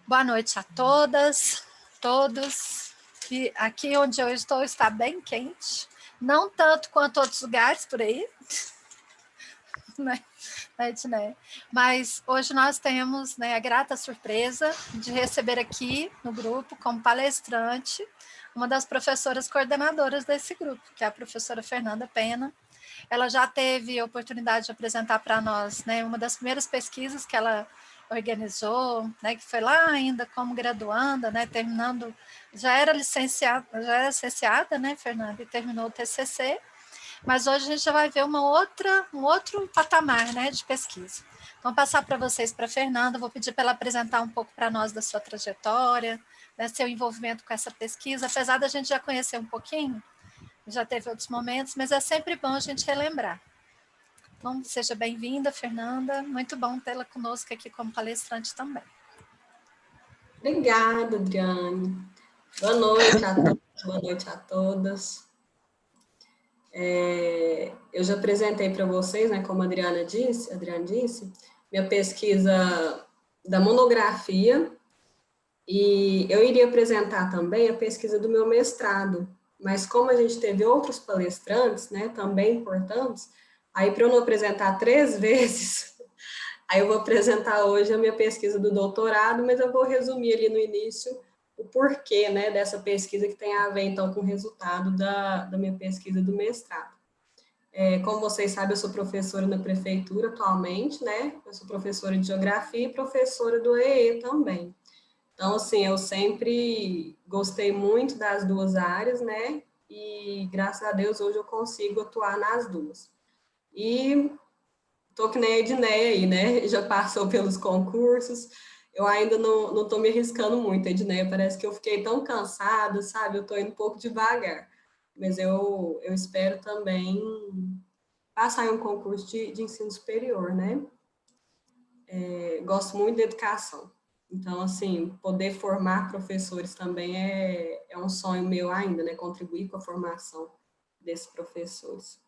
Boa noite a todas, todos. Que aqui onde eu estou está bem quente, não tanto quanto outros lugares por aí, né, Edneia? Mas hoje nós temos, né, a grata surpresa de receber aqui no grupo, como palestrante, uma das professoras coordenadoras desse grupo, que é a professora Fernanda Pena. Ela já teve a oportunidade de apresentar para nós, né, uma das primeiras pesquisas que ela organizou, né, que foi lá ainda como graduanda, né, terminando, já era licenciada, né, Fernanda, e terminou o TCC, mas hoje a gente já vai ver um outro patamar, né, de pesquisa. Vou passar para vocês, para a Fernanda, vou pedir para ela apresentar um pouco para nós da sua trajetória, né, seu envolvimento com essa pesquisa, apesar da gente já conhecer um pouquinho, já teve outros momentos, mas é sempre bom a gente relembrar. Então, seja bem-vinda, Fernanda. Muito bom tê-la conosco aqui como palestrante também. Obrigada, Adriane. Boa noite a todos, boa noite a todas. Eu já apresentei para vocês, né, como a Adriane disse, minha pesquisa da monografia, e eu iria apresentar também a pesquisa do meu mestrado, mas como a gente teve outros palestrantes, né, também importantes, aí para eu não apresentar 3 vezes, aí eu vou apresentar hoje a minha pesquisa do doutorado, mas eu vou resumir ali no início o porquê, né, dessa pesquisa que tem a ver, então, com o resultado da minha pesquisa do mestrado. Como vocês sabem, eu sou professora na prefeitura atualmente, né, eu sou professora de geografia e professora do EE também. Então, assim, eu sempre gostei muito das duas áreas, né, e graças a Deus hoje eu consigo atuar nas duas. E tô que nem a Edneia aí, né? Já passou pelos concursos. Eu ainda não tô me arriscando muito, Edneia. Parece que eu fiquei tão cansada, sabe? Eu tô indo um pouco devagar. Mas eu espero também passar em um concurso de ensino superior, né? Gosto muito de educação. Então, assim, poder formar professores também é um sonho meu ainda, né? Contribuir com a formação desses professores.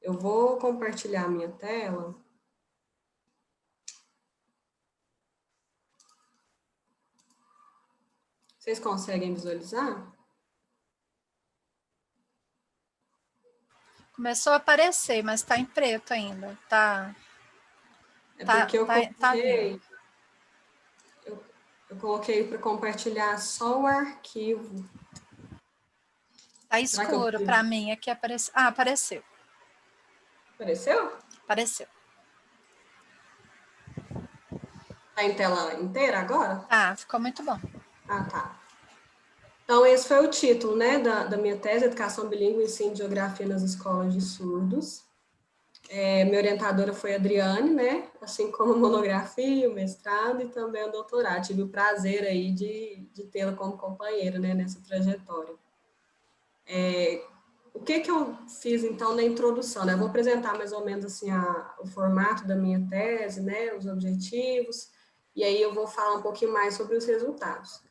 Eu vou compartilhar a minha tela. Vocês conseguem visualizar? Começou a aparecer, mas está em preto ainda. Tá Porque eu vindo. coloquei, eu coloquei para compartilhar só o arquivo. Tá Será que eu escuro para mim. Aqui apareceu. Ah, apareceu. Apareceu? Apareceu. Tá em tela inteira agora? Ah, ficou muito bom. Ah, tá. Então, esse foi o título, né, da minha tese, Educação Bilíngue e Ensino de Geografia nas Escolas de Surdos. Minha orientadora foi a Adriane, né, assim como a monografia, o mestrado e também o doutorado. Tive o prazer aí de tê-la como companheira, né, nessa trajetória. O que eu fiz, então, na introdução, né? Eu vou apresentar mais ou menos, assim, o formato da minha tese, né, os objetivos, e aí eu vou falar um pouquinho mais sobre os resultados.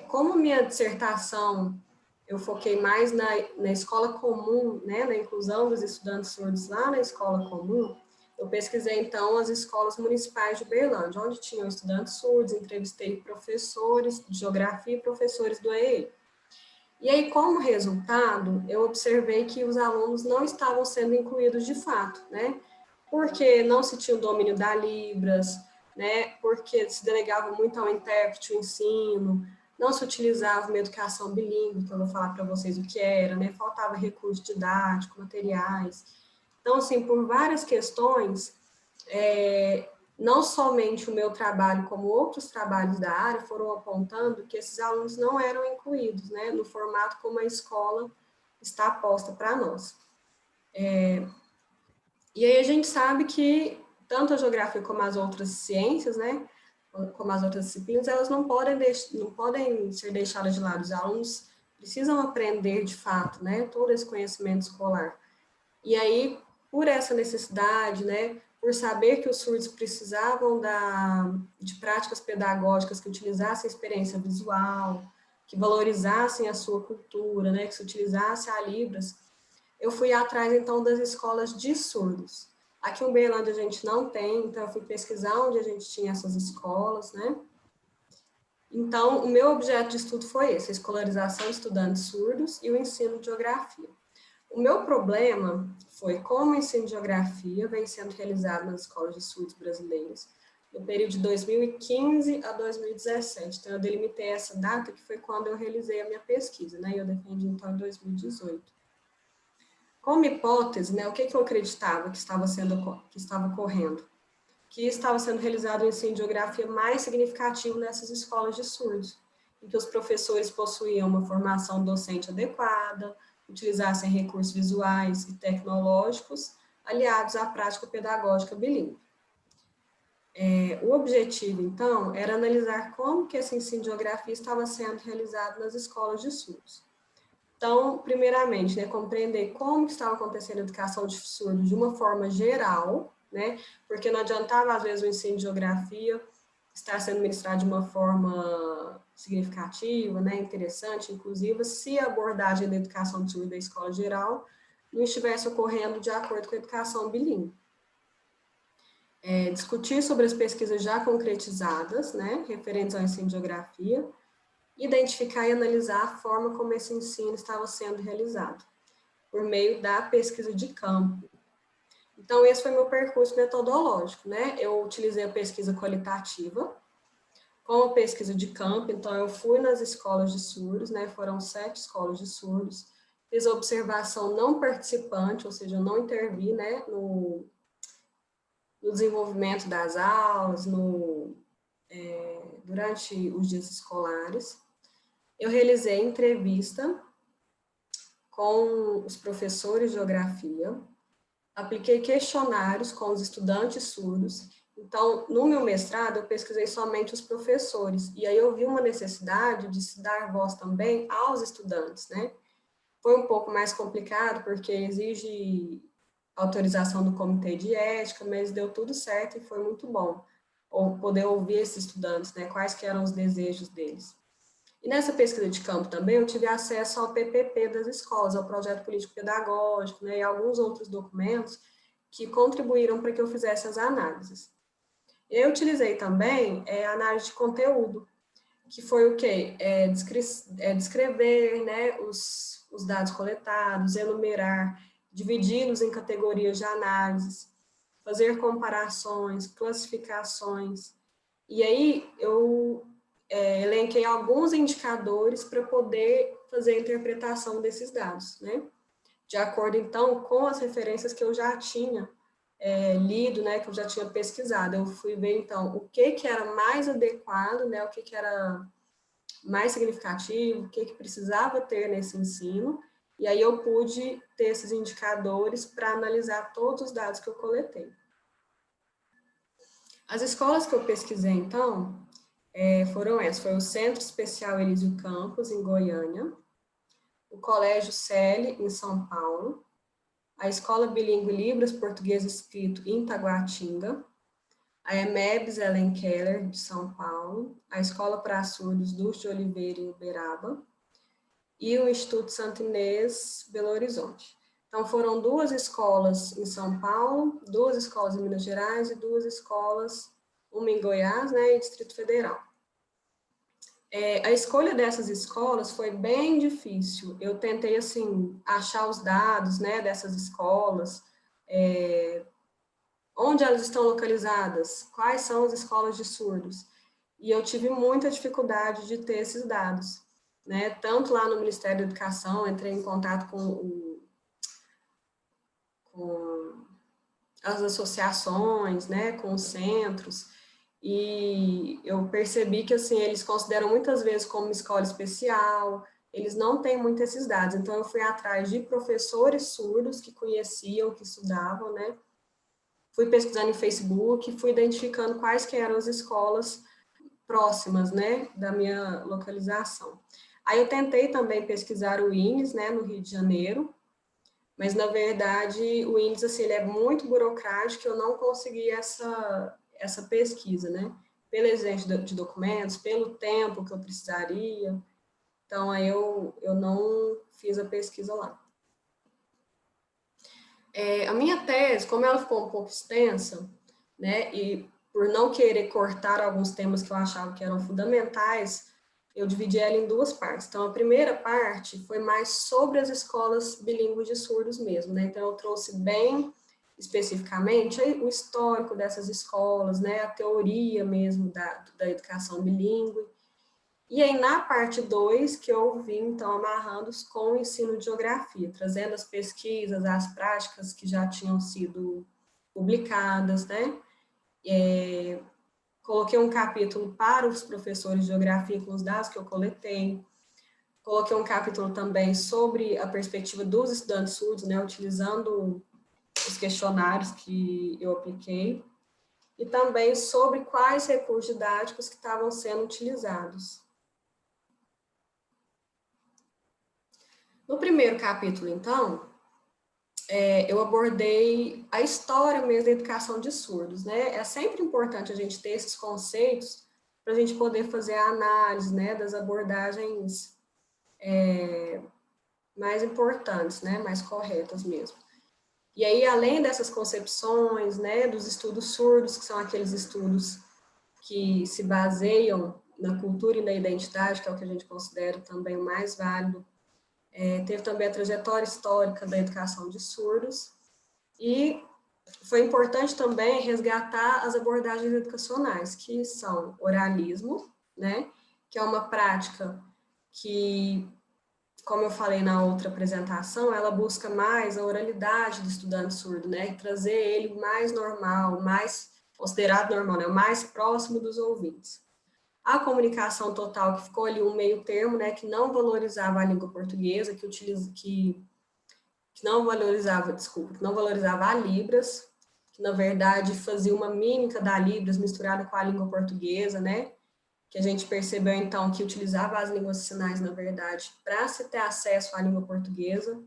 Como minha dissertação, eu foquei mais na escola comum, né, na inclusão dos estudantes surdos lá na escola comum, eu pesquisei, então, as escolas municipais de Uberlândia, onde tinham estudantes surdos, entrevistei professores de geografia e professores do EE. E aí, como resultado, eu observei que os alunos não estavam sendo incluídos de fato, né? Porque não se tinha o domínio da Libras, né? Porque se delegava muito ao intérprete o ensino, não se utilizava uma educação bilíngue, que eu vou falar para vocês o que era, né? Faltava recurso didático, materiais. Então, assim, por várias questões, não somente o meu trabalho, como outros trabalhos da área, foram apontando que esses alunos não eram incluídos, né, no formato como a escola está posta para nós. E aí a gente sabe que tanto a geografia como as outras ciências, né, como as outras disciplinas, elas não podem ser deixadas de lado. Os alunos precisam aprender de fato, né, todo esse conhecimento escolar. E aí, por essa necessidade, né, por saber que os surdos precisavam de práticas pedagógicas que utilizassem a experiência visual, que valorizassem a sua cultura, né, que se utilizasse a Libras, eu fui atrás, então, das escolas de surdos. Aqui em Uberlândia a gente não tem, então eu fui pesquisar onde a gente tinha essas escolas, né, Então, o meu objeto de estudo foi esse, a escolarização de estudantes surdos e o ensino de geografia. O meu problema foi como o ensino de geografia vem sendo realizado nas escolas de surdos brasileiras no período de 2015 a 2017. Então, eu delimitei essa data, que foi quando eu realizei a minha pesquisa, né? Eu defendi, então, em 2018. Como hipótese, né, o que eu acreditava que estava ocorrendo? Que estava sendo realizado um ensino de geografia mais significativo nessas escolas de surdos, em que os professores possuíam uma formação docente adequada, utilizassem recursos visuais e tecnológicos, aliados à prática pedagógica bilíngue. O objetivo, então, era analisar como que esse ensino de geografia estava sendo realizado nas escolas de surdos. Então, primeiramente, né, compreender como que estava acontecendo a educação de surdos de uma forma geral, né, porque não adiantava, às vezes, o ensino de geografia estar sendo ministrado de uma forma significativa, né, interessante, inclusive, se a abordagem da educação de surdos da escola geral não estivesse ocorrendo de acordo com a educação bilíngue. Discutir sobre as pesquisas já concretizadas, né, referentes ao ensino de geografia, identificar e analisar a forma como esse ensino estava sendo realizado, por meio da pesquisa de campo. Então, esse foi meu percurso metodológico, né? Eu utilizei a pesquisa qualitativa, com a pesquisa de campo, então eu fui nas escolas de surdos, né? Foram 7 escolas de surdos, fiz a observação não participante, ou seja, eu não intervi, né, no desenvolvimento das aulas, durante os dias escolares. Eu realizei entrevista com os professores de geografia, apliquei questionários com os estudantes surdos. Então, no meu mestrado, eu pesquisei somente os professores, e aí eu vi uma necessidade de se dar voz também aos estudantes, né? Foi um pouco mais complicado, porque exige autorização do comitê de ética, mas deu tudo certo e foi muito bom poder ouvir esses estudantes, né? Quais que eram os desejos deles. E nessa pesquisa de campo também eu tive acesso ao PPP das escolas, ao projeto político-pedagógico, né, e alguns outros documentos que contribuíram para que eu fizesse as análises. Eu utilizei também a análise de conteúdo, que foi o quê? Descrever, né, os dados coletados, enumerar, dividi-los em categorias de análise, fazer comparações, classificações. E aí eu elenquei alguns indicadores para poder fazer a interpretação desses dados, né? De acordo, então, com as referências que eu já tinha lido, né, que eu já tinha pesquisado. Eu fui ver, então, o que era mais adequado, né, o que era mais significativo, o que precisava ter nesse ensino, e aí eu pude ter esses indicadores para analisar todos os dados que eu coletei. As escolas que eu pesquisei, então, foram essas. Foi o Centro Especial Elísio Campos, em Goiânia, o Colégio Selle, em São Paulo, a Escola Bilíngue Libras Português Escrito, em Taguatinga, a EMEBS Ellen Keller, de São Paulo, a Escola para Surdos Dulce de Oliveira, em Uberaba, e o Instituto Santo Inês, Belo Horizonte. Então, foram 2 escolas em São Paulo, 2 escolas em Minas Gerais e 2 escolas, uma em Goiás, né, e Distrito Federal. A escolha dessas escolas foi bem difícil. Eu tentei, assim, achar os dados, né, dessas escolas, onde elas estão localizadas, quais são as escolas de surdos. E eu tive muita dificuldade de ter esses dados, né, tanto lá no Ministério da Educação, entrei em contato com as associações, né, com os centros, e eu percebi que, assim, eles consideram muitas vezes como escola especial, eles não têm muito esses dados, então eu fui atrás de professores surdos que conheciam, que estudavam, né, fui pesquisando em Facebook, fui identificando quais que eram as escolas próximas, né, da minha localização. Aí eu tentei também pesquisar o INES, né, no Rio de Janeiro, mas, na verdade, o índice, assim, ele é muito burocrático, eu não consegui essa pesquisa, né? Pela exigência de documentos, pelo tempo que eu precisaria. Então, aí eu não fiz a pesquisa lá. A minha tese, como ela ficou um pouco extensa, né, e por não querer cortar alguns temas que eu achava que eram fundamentais, eu dividi ela em duas partes. Então, a primeira parte foi mais sobre as escolas bilíngues de surdos mesmo, né? Então, eu trouxe bem especificamente o histórico dessas escolas, né? A teoria mesmo da educação bilíngue. E aí, na parte 2, que eu vim, então, amarrando com o ensino de geografia, trazendo as pesquisas, as práticas que já tinham sido publicadas, né? Coloquei um capítulo para os professores de geografia com os dados que eu coletei. Coloquei um capítulo também sobre a perspectiva dos estudantes surdos, né, utilizando os questionários que eu apliquei. E também sobre quais recursos didáticos que estavam sendo utilizados. No primeiro capítulo, então, eu abordei a história mesmo da educação de surdos, né? É sempre importante a gente ter esses conceitos para a gente poder fazer a análise, né, das abordagens mais importantes, né, mais corretas mesmo. E aí, além dessas concepções, né, dos estudos surdos, que são aqueles estudos que se baseiam na cultura e na identidade, que é o que a gente considera também o mais válido, teve também a trajetória histórica da educação de surdos, e foi importante também resgatar as abordagens educacionais, que são oralismo, né, que é uma prática que, como eu falei na outra apresentação, ela busca mais a oralidade do estudante surdo, né, trazer ele mais normal, mais considerado normal, né, o mais próximo dos ouvintes. A comunicação total, que ficou ali um meio termo, né, que não valorizava a língua portuguesa, que não valorizava, desculpa, que não valorizava a Libras, que na verdade fazia uma mímica da Libras misturada com a língua portuguesa, né, que a gente percebeu então que utilizava as línguas de sinais, na verdade, para se ter acesso à língua portuguesa,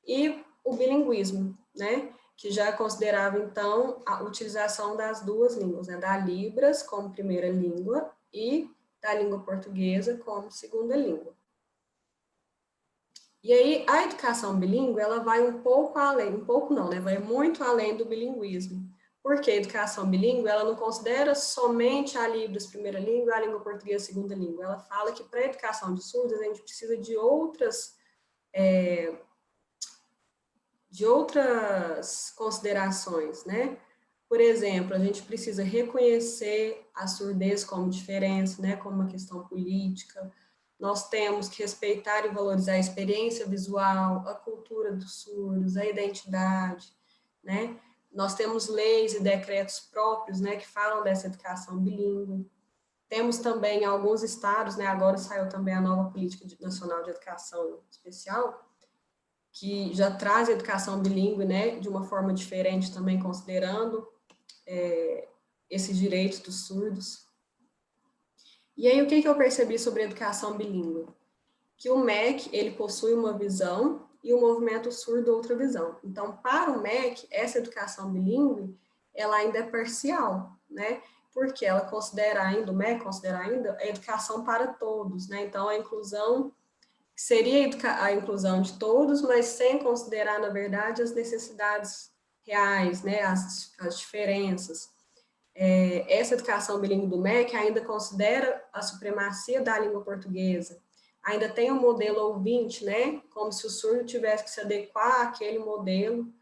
e o bilinguismo, né, que já considerava então a utilização das duas línguas, né, da Libras como primeira língua e da língua portuguesa como segunda língua. E aí, a educação bilíngue, ela vai um pouco além, um pouco não, né, vai muito além do bilinguismo. Porque a educação bilíngue, ela não considera somente a Libras primeira língua, a língua portuguesa segunda língua. Ela fala que para a educação de surdos, a gente precisa de outras considerações, né? Por exemplo, a gente precisa reconhecer a surdez como diferença, né, como uma questão política. Nós temos que respeitar e valorizar a experiência visual, a cultura dos surdos, a identidade, né? Nós temos leis e decretos próprios, né, que falam dessa educação bilíngue. Temos também alguns estados, né, agora saiu também a nova Política Nacional de Educação Especial, que já traz a educação bilíngue, né, de uma forma diferente também, considerando esses direitos dos surdos. E aí, o que eu percebi sobre a educação bilíngue? Que o MEC, ele possui uma visão e o movimento surdo outra visão. Então, para o MEC, essa educação bilíngue, ela ainda é parcial, né? Porque ela considera ainda, o MEC considera ainda a educação para todos, né? Então, a inclusão seria a inclusão de todos, mas sem considerar, na verdade, as necessidades reais, né? As diferenças. Essa educação bilíngue do MEC ainda considera a supremacia da língua portuguesa, ainda tem um modelo ouvinte, né, como se o surdo tivesse que se adequar àquele modelo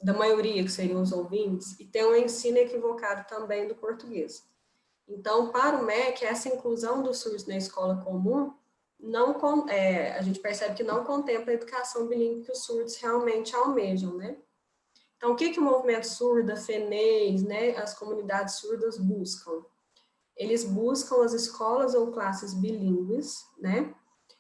da maioria, que seriam os ouvintes, e tem um ensino equivocado também do português. Então, para o MEC, essa inclusão dos surdos na escola comum, a gente percebe que não contempla a educação bilíngue que os surdos realmente almejam, né? Então, o que o movimento surdo, a FENES, né, as comunidades surdas buscam? Eles buscam as escolas ou classes bilíngues, né?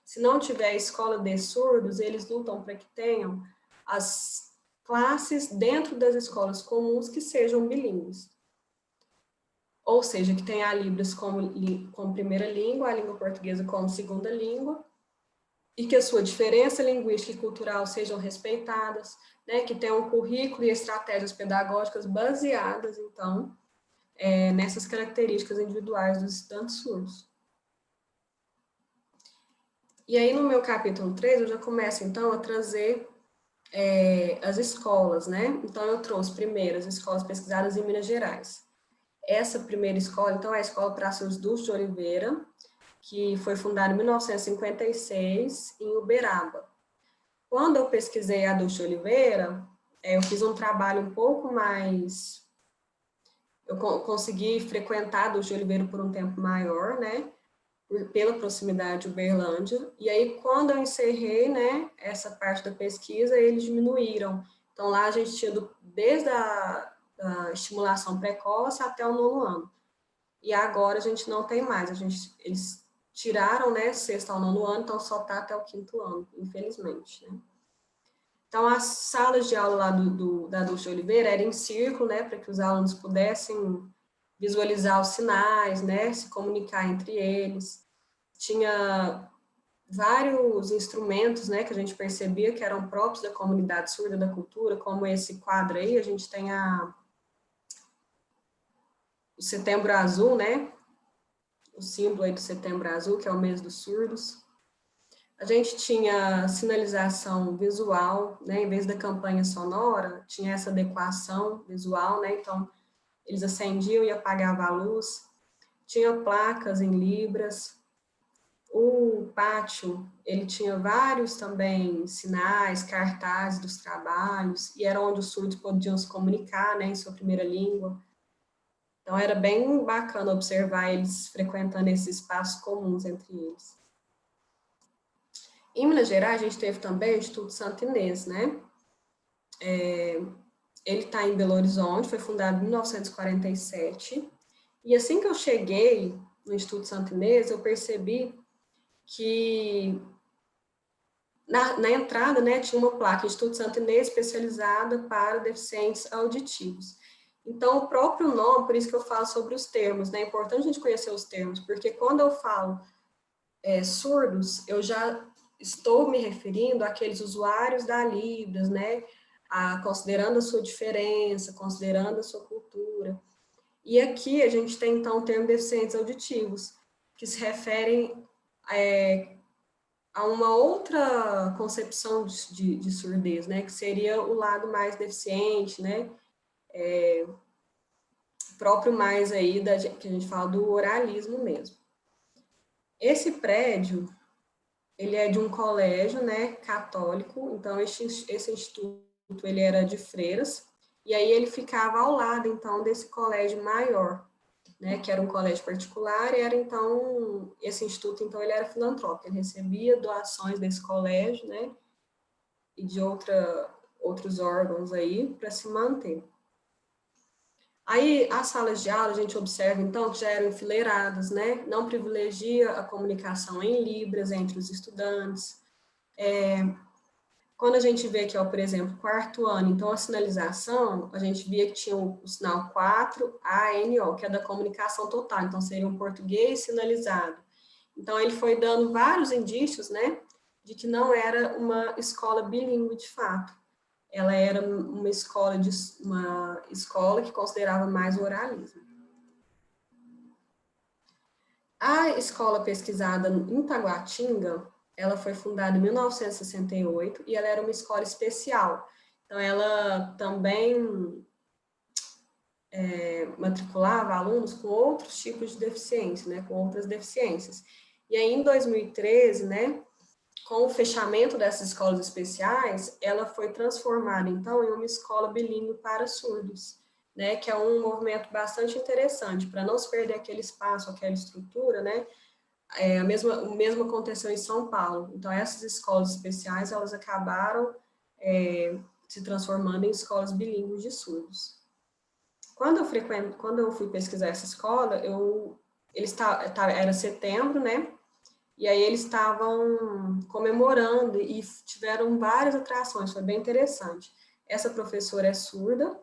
Se não tiver escola de surdos, eles lutam para que tenham as classes dentro das escolas comuns que sejam bilíngues. Ou seja, que tenha a Libras como primeira língua, a língua portuguesa como segunda língua, e que a sua diferença linguística e cultural sejam respeitadas, né, que tenham um currículo e estratégias pedagógicas baseadas, então, nessas características individuais dos estudantes surdos. E aí, no meu capítulo 3, eu já começo, então, a trazer as escolas, né? Então, eu trouxe primeiro as escolas pesquisadas em Minas Gerais. Essa primeira escola, então, é a Escola Praças Dulce de Oliveira, que foi fundada em 1956, em Uberaba. Quando eu pesquisei a Dulce de Oliveira, eu fiz um trabalho um pouco mais... Eu consegui frequentar a Dulce de Oliveira por um tempo maior, né? Pela proximidade de Uberlândia, e aí quando eu encerrei, né, essa parte da pesquisa, eles diminuíram. Então lá a gente tinha desde a estimulação precoce até o 9º ano. E agora a gente não tem mais, eles tiraram, né, 6º ao 9º ano, então só está até o 5º ano, infelizmente, né. Então as salas de aula lá da Dulce de Oliveira eram em círculo, né, para que os alunos pudessem visualizar os sinais, né, se comunicar entre eles. Tinha vários instrumentos, né, que a gente percebia que eram próprios da comunidade surda da cultura, como esse quadro aí, a gente tem o Setembro Azul, né, o símbolo aí do Setembro Azul, que é o mês dos surdos. A gente tinha sinalização visual, né, em vez da campanha sonora, tinha essa adequação visual, né, então eles acendiam e apagavam a luz. Tinha placas em libras. O pátio, ele tinha vários também sinais, cartazes dos trabalhos, e era onde os surdos podiam se comunicar, né, em sua primeira língua. Então, era bem bacana observar eles frequentando esses espaços comuns entre eles. Em Minas Gerais, a gente teve também o Instituto Santo Inês, né? Ele está em Belo Horizonte, foi fundado em 1947, e assim que eu cheguei no Instituto Santo Inês, eu percebi que na entrada, né, tinha uma placa, Instituto Santo Inês, especializada para deficientes auditivos. Então, o próprio nome, por isso que eu falo sobre os termos, né, é importante a gente conhecer os termos, porque quando eu falo surdos, eu já estou me referindo àqueles usuários da Libras, né, considerando a sua diferença, considerando a sua cultura. E aqui a gente tem, então, o termo deficientes auditivos, que se referem a uma outra concepção de surdez, né, que seria o lado mais deficiente, né, próprio mais aí que a gente fala do oralismo mesmo. Esse prédio, ele é de um colégio, né, católico, então esse instituto, ele era de freiras, e aí ele ficava ao lado, então, desse colégio maior, né, que era um colégio particular, e era, então, esse instituto, então, ele era filantrópico, ele recebia doações desse colégio, né, e de outros órgãos aí, para se manter. Aí, as salas de aula, a gente observa, então, que já eram enfileiradas, né, não privilegia a comunicação em libras entre os estudantes. Quando a gente vê aqui, ó, por exemplo, 4º ano, então, a sinalização, a gente via que tinha o sinal 4, A, N, O, que é da comunicação total, então, seria um português sinalizado. Então, ele foi dando vários indícios, né, de que não era uma escola bilíngue de fato. Ela era uma escola que considerava mais o oralismo. A escola pesquisada em Taguatinga, ela foi fundada em 1968 e ela era uma escola especial. Então, ela também matriculava alunos com outros tipos de deficiência, né, com outras deficiências. E aí, em 2013, né, com o fechamento dessas escolas especiais, ela foi transformada, então, em uma escola bilíngue para surdos, né, que é um movimento bastante interessante, para não se perder aquele espaço, aquela estrutura, né, o mesmo aconteceu em São Paulo. Então, essas escolas especiais, elas acabaram se transformando em escolas bilíngues de surdos. Quando eu fui pesquisar essa escola, era setembro, né, e aí eles estavam comemorando e tiveram várias atrações, foi bem interessante. Essa professora é surda,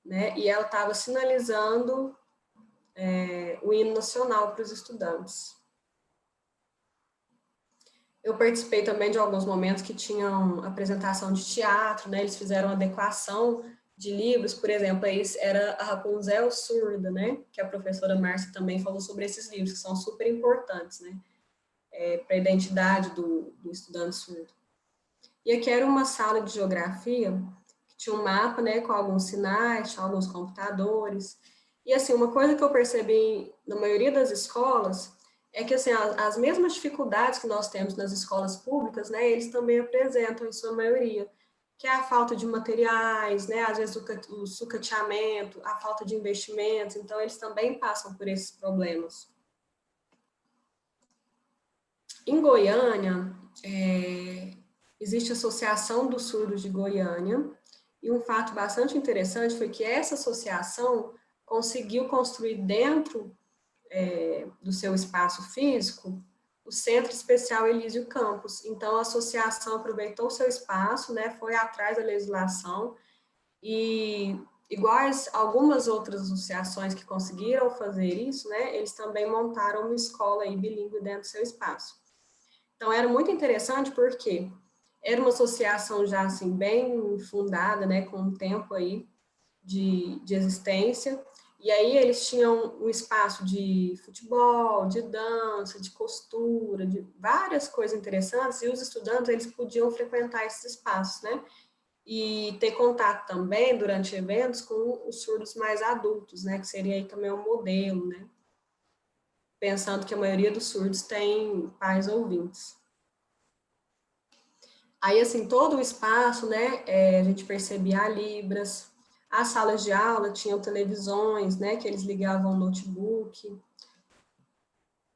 né, e ela estava sinalizando o hino nacional para os estudantes. Eu participei também de alguns momentos que tinham apresentação de teatro, né, eles fizeram adequação de livros, por exemplo, era a Rapunzel surda, né, que a professora Márcia também falou sobre esses livros, que são super importantes, né, para a identidade do estudante surdo. E aqui era uma sala de geografia, que tinha um mapa, né, com alguns sinais, tinha alguns computadores. E, assim, uma coisa que eu percebi na maioria das escolas é que, assim, as mesmas dificuldades que nós temos nas escolas públicas, né, eles também apresentam em sua maioria, que é a falta de materiais, né, às vezes o sucateamento, a falta de investimentos, então eles também passam por esses problemas. Em Goiânia, existe a Associação dos Surdos de Goiânia, e um fato bastante interessante foi que essa associação conseguiu construir dentro do seu espaço físico o Centro Especial Elísio Campos. Então, a associação aproveitou o seu espaço, né, foi atrás da legislação, e iguais algumas outras associações que conseguiram fazer isso, né, eles também montaram uma escola aí bilíngue dentro do seu espaço. Então, era muito interessante porque era uma associação já, assim, bem fundada, né, com um tempo aí de existência, e aí eles tinham um espaço de futebol, de dança, de costura, de várias coisas interessantes, e os estudantes, eles podiam frequentar esses espaços, né, e ter contato também, durante eventos, com os surdos mais adultos, né, que seria aí também um modelo, né, pensando que a maioria dos surdos tem pais ouvintes. Aí, assim, todo o espaço, né, a gente percebia libras, as salas de aula tinham televisões, né, que eles ligavam o notebook.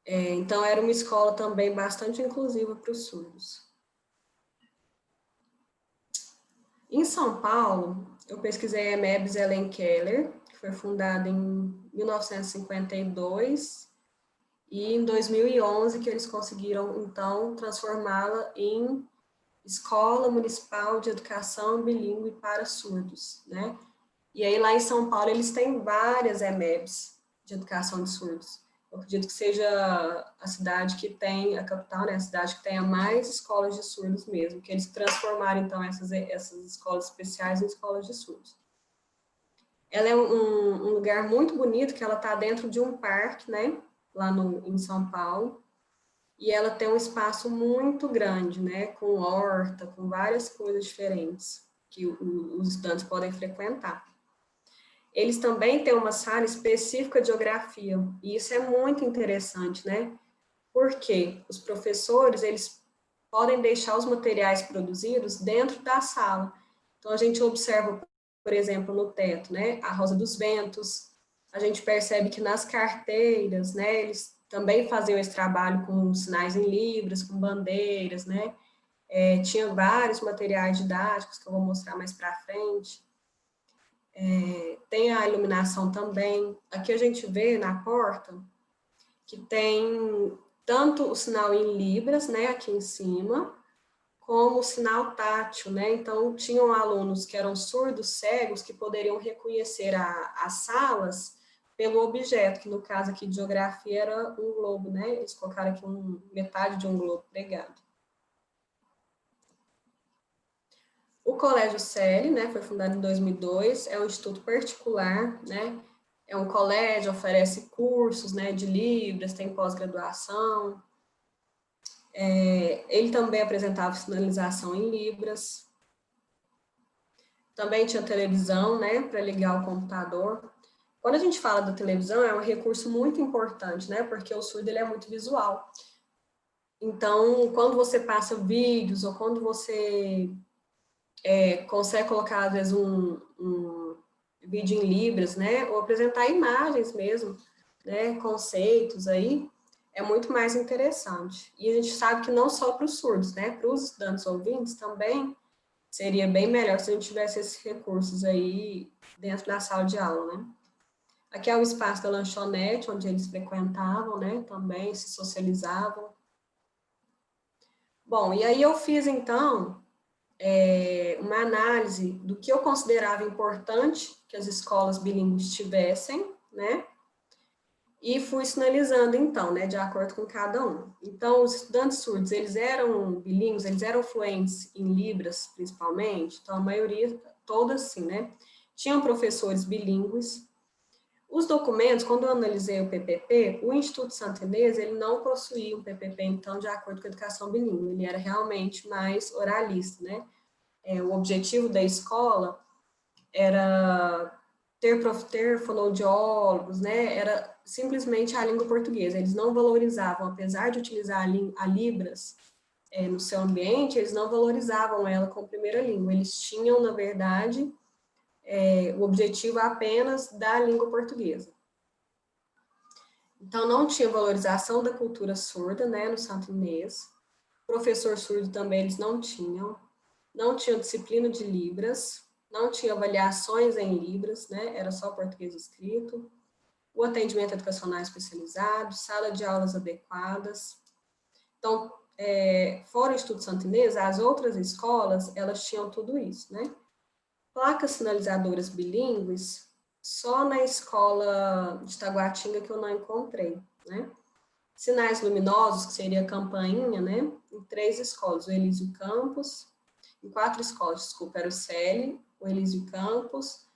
Então, era uma escola também bastante inclusiva para os surdos. Em São Paulo, eu pesquisei a EMEBS Ellen Keller, que foi fundada em 1952, e em 2011 que eles conseguiram, então, transformá-la em Escola Municipal de Educação Bilíngue para Surdos, né? E aí, lá em São Paulo, eles têm várias EMEBs de educação de surdos. Eu acredito que seja a cidade que tem, a capital, né, a cidade que tenha mais escolas de surdos mesmo, que eles transformaram, então, essas escolas especiais em escolas de surdos. Ela é um lugar muito bonito, que ela está dentro de um parque, né, lá em São Paulo, e ela tem um espaço muito grande, né, com horta, com várias coisas diferentes, que os estudantes podem frequentar. Eles também têm uma sala específica de geografia, e isso é muito interessante, né? Porque os professores, eles podem deixar os materiais produzidos dentro da sala. Então, a gente observa, por exemplo, no teto, né, a Rosa dos Ventos, a gente percebe que nas carteiras, né, eles também faziam esse trabalho com sinais em libras, com bandeiras, né? Tinha vários materiais didáticos que eu vou mostrar mais para frente. Tem a iluminação também. Aqui a gente vê na porta que tem tanto o sinal em libras, né, aqui em cima, como o sinal tátil, né? Então, tinham alunos que eram surdos cegos que poderiam reconhecer as salas pelo objeto, que no caso aqui de geografia era um globo, né? Eles colocaram aqui metade de um globo pregado. O Colégio Selle, né, foi fundado em 2002, é um instituto particular, né, é um colégio, oferece cursos, né, de Libras, tem pós-graduação, ele também apresentava sinalização em Libras, também tinha televisão, né, para ligar o computador. Quando a gente fala da televisão, é um recurso muito importante, né, porque o surdo ele é muito visual. Então, quando você passa vídeos, ou quando você consegue colocar, às vezes, um vídeo em libras, né, ou apresentar imagens mesmo, né, conceitos aí, é muito mais interessante. E a gente sabe que não só para os surdos, né, para os estudantes ouvintes também seria bem melhor se a gente tivesse esses recursos aí dentro da sala de aula, né. Aqui é o espaço da lanchonete, onde eles frequentavam, né, também se socializavam. Bom, e aí eu fiz, então, uma análise do que eu considerava importante que as escolas bilíngues tivessem, né? E fui sinalizando, então, né, de acordo com cada um. Então, os estudantes surdos, eles eram bilíngues, eles eram fluentes em Libras, principalmente, então a maioria, todas sim, né? Tinham professores bilíngues. Os documentos, quando eu analisei o PPP, o Instituto Santa Inês, ele não possuía um PPP, então, de acordo com a educação bilíngue, ele era realmente mais oralista, né? O objetivo da escola era ter fonoaudiólogos, né? Era simplesmente a língua portuguesa. Eles não valorizavam, apesar de utilizar a Libras no seu ambiente, eles não valorizavam ela como primeira língua. Eles tinham, na verdade, o objetivo apenas da língua portuguesa. Então, não tinha valorização da cultura surda, né, no Santa Inês. Professor surdo também eles não tinham disciplina de Libras, não tinha avaliações em Libras, né, era só português escrito, o atendimento educacional especializado, sala de aulas adequadas. Então, fora o Instituto Santa Inês, as outras escolas, elas tinham tudo isso, né. Placas sinalizadoras bilíngues, só na escola de Taguatinga que eu não encontrei, né. Sinais luminosos, que seria a campainha, né, em 3 escolas, o Elísio Campos, em 4 escolas, desculpa, era o CELI, o Elísio Campos,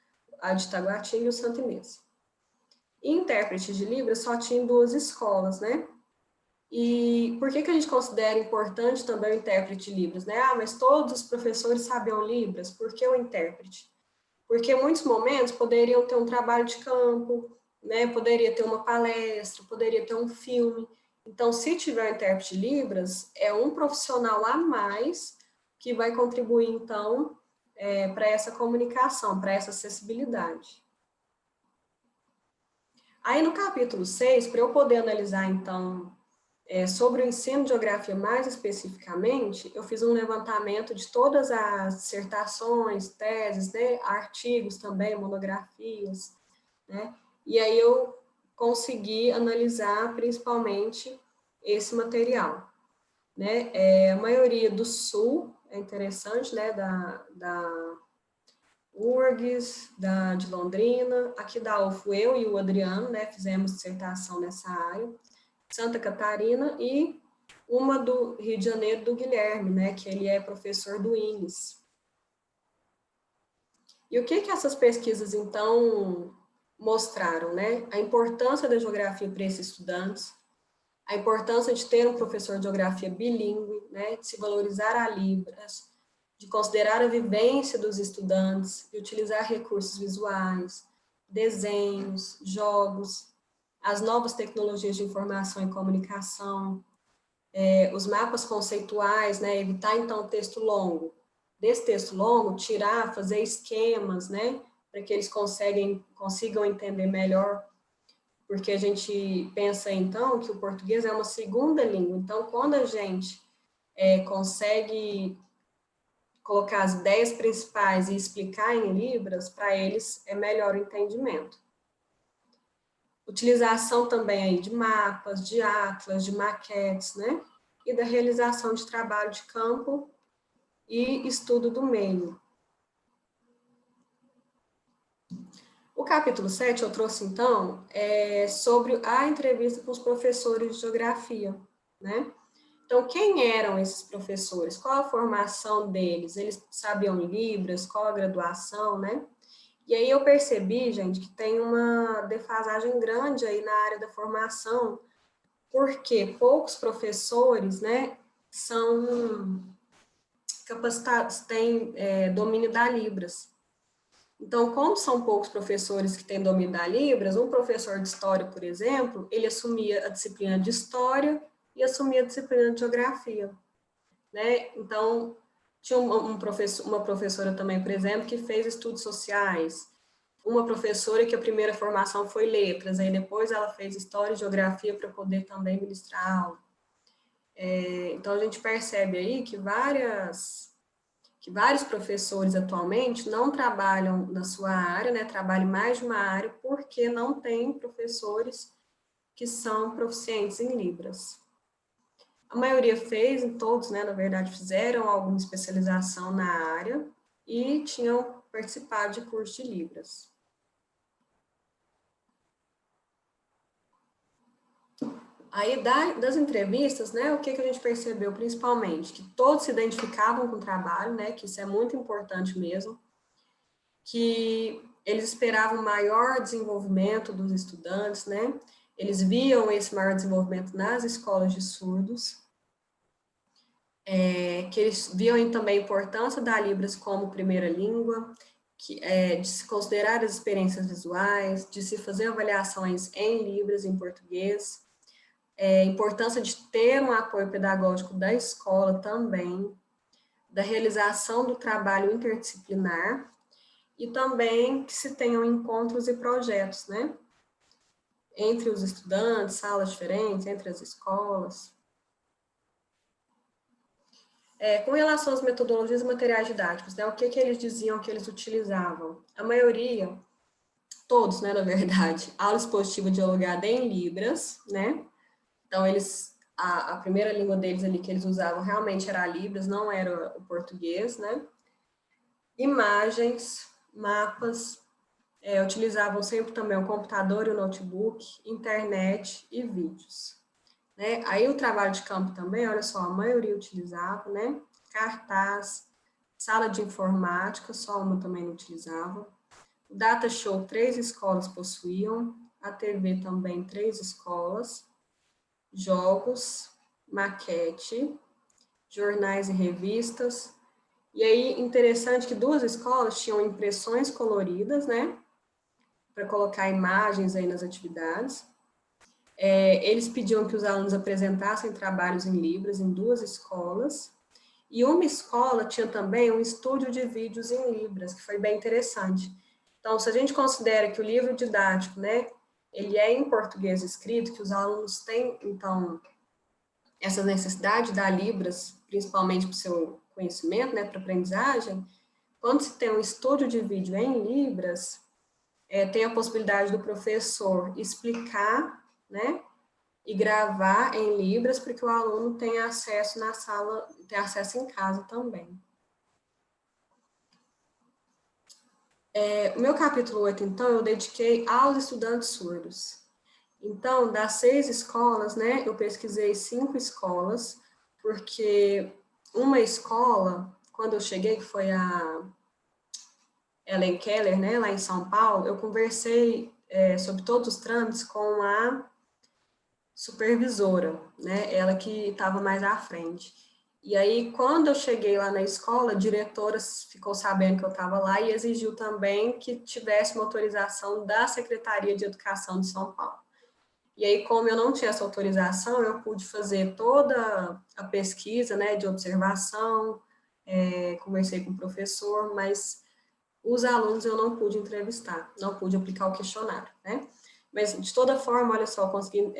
a de Taguatinga e o Santa Inês. E intérprete de Libras só tinha em 2 escolas, né? E por que a gente considera importante também o intérprete de Libras, né? Ah, mas todos os professores sabiam Libras, por que o intérprete? Porque em muitos momentos poderiam ter um trabalho de campo, né? Poderia ter uma palestra, poderia ter um filme. Então, se tiver um intérprete de Libras, é um profissional a mais que vai contribuir, então, para essa comunicação, para essa acessibilidade. Aí, no capítulo 6, para eu poder analisar, então, sobre o ensino de geografia mais especificamente, eu fiz um levantamento de todas as dissertações, teses, né, artigos também, monografias, né, e aí eu consegui analisar principalmente esse material, né, a maioria do Sul, é interessante, né, da URGS, de Londrina, aqui da UFO, eu e o Adriano, né, fizemos dissertação nessa área, Santa Catarina e uma do Rio de Janeiro, do Guilherme, né, que ele é professor do INES. E o que essas pesquisas, então, mostraram, né? A importância da geografia para esses estudantes, a importância de ter um professor de geografia bilíngue, né, de se valorizar a Libras, de considerar a vivência dos estudantes, de utilizar recursos visuais, desenhos, jogos, as novas tecnologias de informação e comunicação, os mapas conceituais, né, evitar, então, o texto longo. Desse texto longo, tirar, fazer esquemas, né, para que eles consigam entender melhor, porque a gente pensa, então, que o português é uma segunda língua. Então, quando a gente consegue colocar as ideias principais e explicar em Libras, para eles é melhor o entendimento. Utilização também aí de mapas, de atlas, de maquetes, né? E da realização de trabalho de campo e estudo do meio. O capítulo 7 eu trouxe, então, sobre a entrevista com os professores de geografia, né? Então, quem eram esses professores? Qual a formação deles? Eles sabiam Libras? Qual a graduação, né? E aí eu percebi, gente, que tem uma defasagem grande aí na área da formação, porque poucos professores, né, são capacitados, têm domínio da Libras. Então, como são poucos professores que têm domínio da Libras, um professor de História, por exemplo, ele assumia a disciplina de História e assumia a disciplina de Geografia, né? Então, tinha uma professora também, por exemplo, que fez Estudos Sociais, uma professora que a primeira formação foi Letras, aí depois ela fez História e Geografia para poder também ministrar aula. Então, a gente percebe aí que vários professores atualmente não trabalham na sua área, né, trabalham mais de uma área, porque não tem professores que são proficientes em Libras. A maioria fez, todos, né, na verdade, fizeram alguma especialização na área e tinham participado de curso de Libras. Aí, das entrevistas, né, o que a gente percebeu principalmente? Que todos se identificavam com o trabalho, né, que isso é muito importante mesmo, que eles esperavam maior desenvolvimento dos estudantes, né? Eles viam esse maior desenvolvimento nas escolas de surdos, que eles viam também a importância da Libras como primeira língua, de se considerar as experiências visuais, de se fazer avaliações em Libras, em português, a importância de ter um apoio pedagógico da escola também, da realização do trabalho interdisciplinar, e também que se tenham encontros e projetos, né? Entre os estudantes, salas diferentes, entre as escolas. Com relação às metodologias e materiais didáticos, né? O que eles diziam que eles utilizavam? A maioria, todos, né, na verdade, aula expositiva dialogada em Libras, né? Então, a primeira língua deles ali que eles usavam realmente era a Libras, não era o português, né? Imagens, mapas, utilizavam sempre também o computador e o notebook, internet e vídeos. Né? Aí o trabalho de campo também, olha só, a maioria utilizava, né? Cartaz, sala de informática, só uma também não utilizava. O Data Show, 3 escolas possuíam, a TV também 3 escolas, jogos, maquete, jornais e revistas. E aí, interessante que 2 escolas tinham impressões coloridas, né? Para colocar imagens aí nas atividades. Eles pediam que os alunos apresentassem trabalhos em Libras em 2 escolas. E uma escola tinha também um estúdio de vídeos em Libras, que foi bem interessante. Então, se a gente considera que o livro didático, né, ele é em português escrito, que os alunos têm, então, essa necessidade da Libras, principalmente para o seu conhecimento, né, para aprendizagem, quando se tem um estúdio de vídeo em Libras, tem a possibilidade do professor explicar, né, e gravar em Libras, porque o aluno tem acesso na sala, tem acesso em casa também. O meu capítulo 8, então, eu dediquei aos estudantes surdos. Então, das 6 escolas, né, eu pesquisei 5 escolas, porque uma escola, quando eu cheguei, que foi a Ellen Keller, né, lá em São Paulo, eu conversei sobre todos os trâmites com a supervisora, né, ela que estava mais à frente. E aí, quando eu cheguei lá na escola, a diretora ficou sabendo que eu estava lá e exigiu também que tivesse uma autorização da Secretaria de Educação de São Paulo. E aí, como eu não tinha essa autorização, eu pude fazer toda a pesquisa, né, de observação, conversei com o professor, mas os alunos eu não pude entrevistar, não pude aplicar o questionário, né? Mas, de toda forma, olha só, eu consegui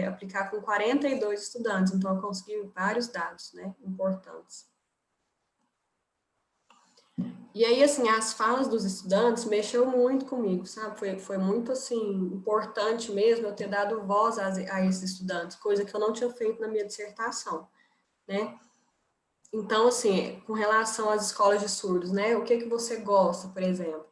aplicar com 42 estudantes, então eu consegui vários dados, né, importantes. E aí, assim, as falas dos estudantes mexeu muito comigo, sabe? Foi muito, assim, importante mesmo eu ter dado voz a esses estudantes, coisa que eu não tinha feito na minha dissertação, né? Então, assim, com relação às escolas de surdos, né? O que você gosta, por exemplo?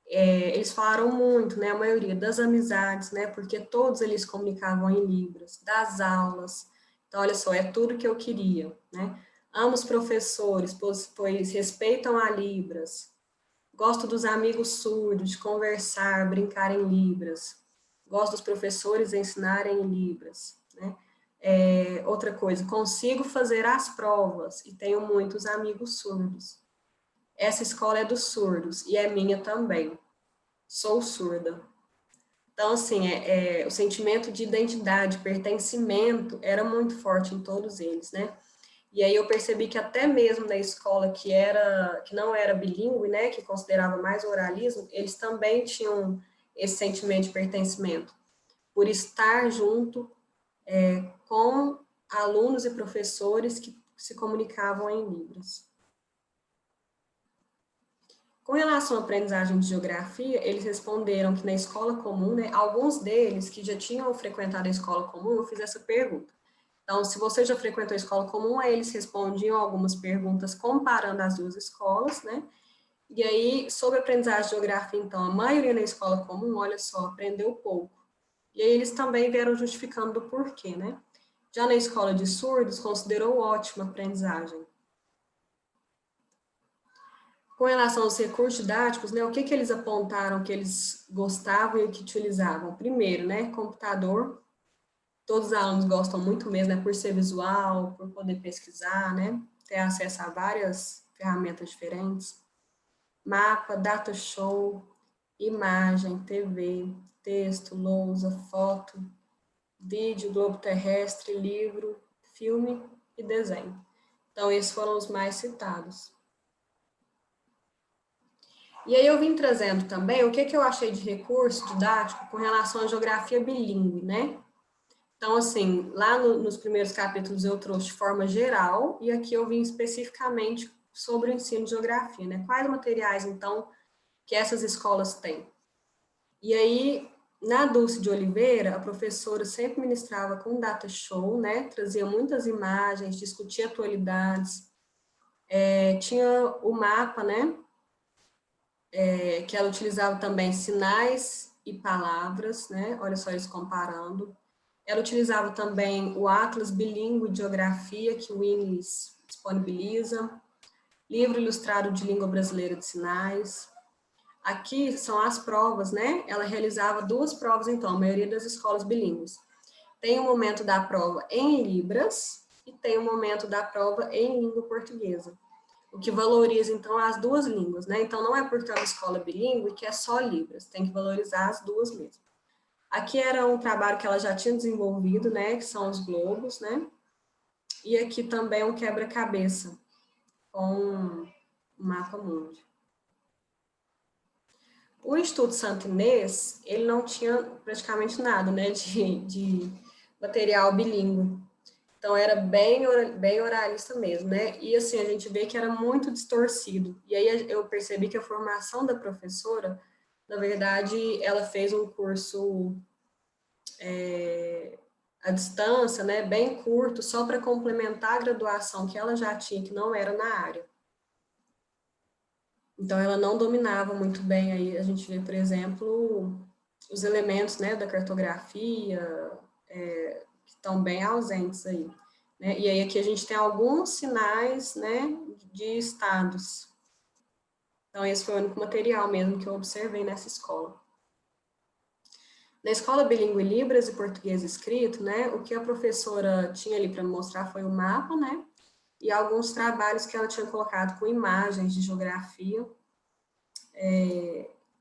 Eles falaram muito, né? A maioria das amizades, né? Porque todos eles comunicavam em Libras, das aulas. Então, olha só, é tudo que eu queria, né? Amo os professores, pois respeitam a Libras. Gosto dos amigos surdos, de conversar, brincar em Libras. Gosto dos professores ensinarem em Libras, né? Outra coisa, consigo fazer as provas e tenho muitos amigos surdos. Essa escola é dos surdos e é minha também. Sou surda. Então, assim, o sentimento de identidade, pertencimento, era muito forte em todos eles, né? E aí eu percebi que até mesmo na escola que não era bilíngue, né, que considerava mais oralismo, eles também tinham esse sentimento de pertencimento, por estar junto com alunos e professores que se comunicavam em Libras. Com relação à aprendizagem de geografia, eles responderam que na escola comum, né, alguns deles que já tinham frequentado a escola comum, eu fiz essa pergunta. Então, se você já frequentou a escola comum, aí eles respondiam algumas perguntas comparando as 2 escolas, né? E aí, sobre a aprendizagem de geografia, então, a maioria na escola comum, olha só, aprendeu pouco. E aí eles também vieram justificando o porquê, né? Já na escola de surdos, considerou ótima a aprendizagem. Com relação aos recursos didáticos, né, o que eles apontaram que eles gostavam e o que utilizavam? Primeiro, né, computador. Todos os alunos gostam muito mesmo, né, por ser visual, por poder pesquisar, né, ter acesso a várias ferramentas diferentes. Mapa, data show, imagem, TV, texto, lousa, foto, vídeo, globo terrestre, livro, filme e desenho. Então, esses foram os mais citados. E aí eu vim trazendo também o que eu achei de recurso didático com relação à geografia bilíngue, né? Então, assim, lá nos primeiros capítulos eu trouxe de forma geral, e aqui eu vim especificamente sobre o ensino de geografia, né? Quais materiais, então, que essas escolas têm? E aí, na Dulce de Oliveira, a professora sempre ministrava com data show, né? Trazia muitas imagens, discutia atualidades, tinha o mapa, né? Que ela utilizava também sinais e palavras, né? Olha só eles comparando. Ela utilizava também o Atlas Bilíngue de Geografia, que o INES disponibiliza, livro ilustrado de língua brasileira de sinais. Aqui são as provas, né? Ela realizava 2 provas, então, a maioria das escolas bilíngues. Tem o momento da prova em Libras e tem o momento da prova em língua portuguesa, o que valoriza, então, as 2 línguas, né? Então, não é porque é uma escola bilíngue que é só Libras, tem que valorizar as 2 mesmo. Aqui era um trabalho que ela já tinha desenvolvido, né? Que são os globos, né? E aqui também um quebra-cabeça com um mapa mundi. O Instituto Santo Inês, ele não tinha praticamente nada, né, de material bilíngue. Então, era bem oralista mesmo, né? E, assim, a gente vê que era muito distorcido. E aí eu percebi que a formação da professora, na verdade, ela fez um curso à distância, né, bem curto, só para complementar a graduação que ela já tinha, que não era na área. Então, ela não dominava muito bem, aí a gente vê, por exemplo, os elementos, né, da cartografia, que estão bem ausentes aí. Né? E aí aqui a gente tem alguns sinais, né, de estados. Então, esse foi o único material mesmo que eu observei nessa escola. Na escola bilíngue Libras e português escrito, né, o que a professora tinha ali para mostrar foi o mapa, né, e alguns trabalhos que ela tinha colocado com imagens de geografia,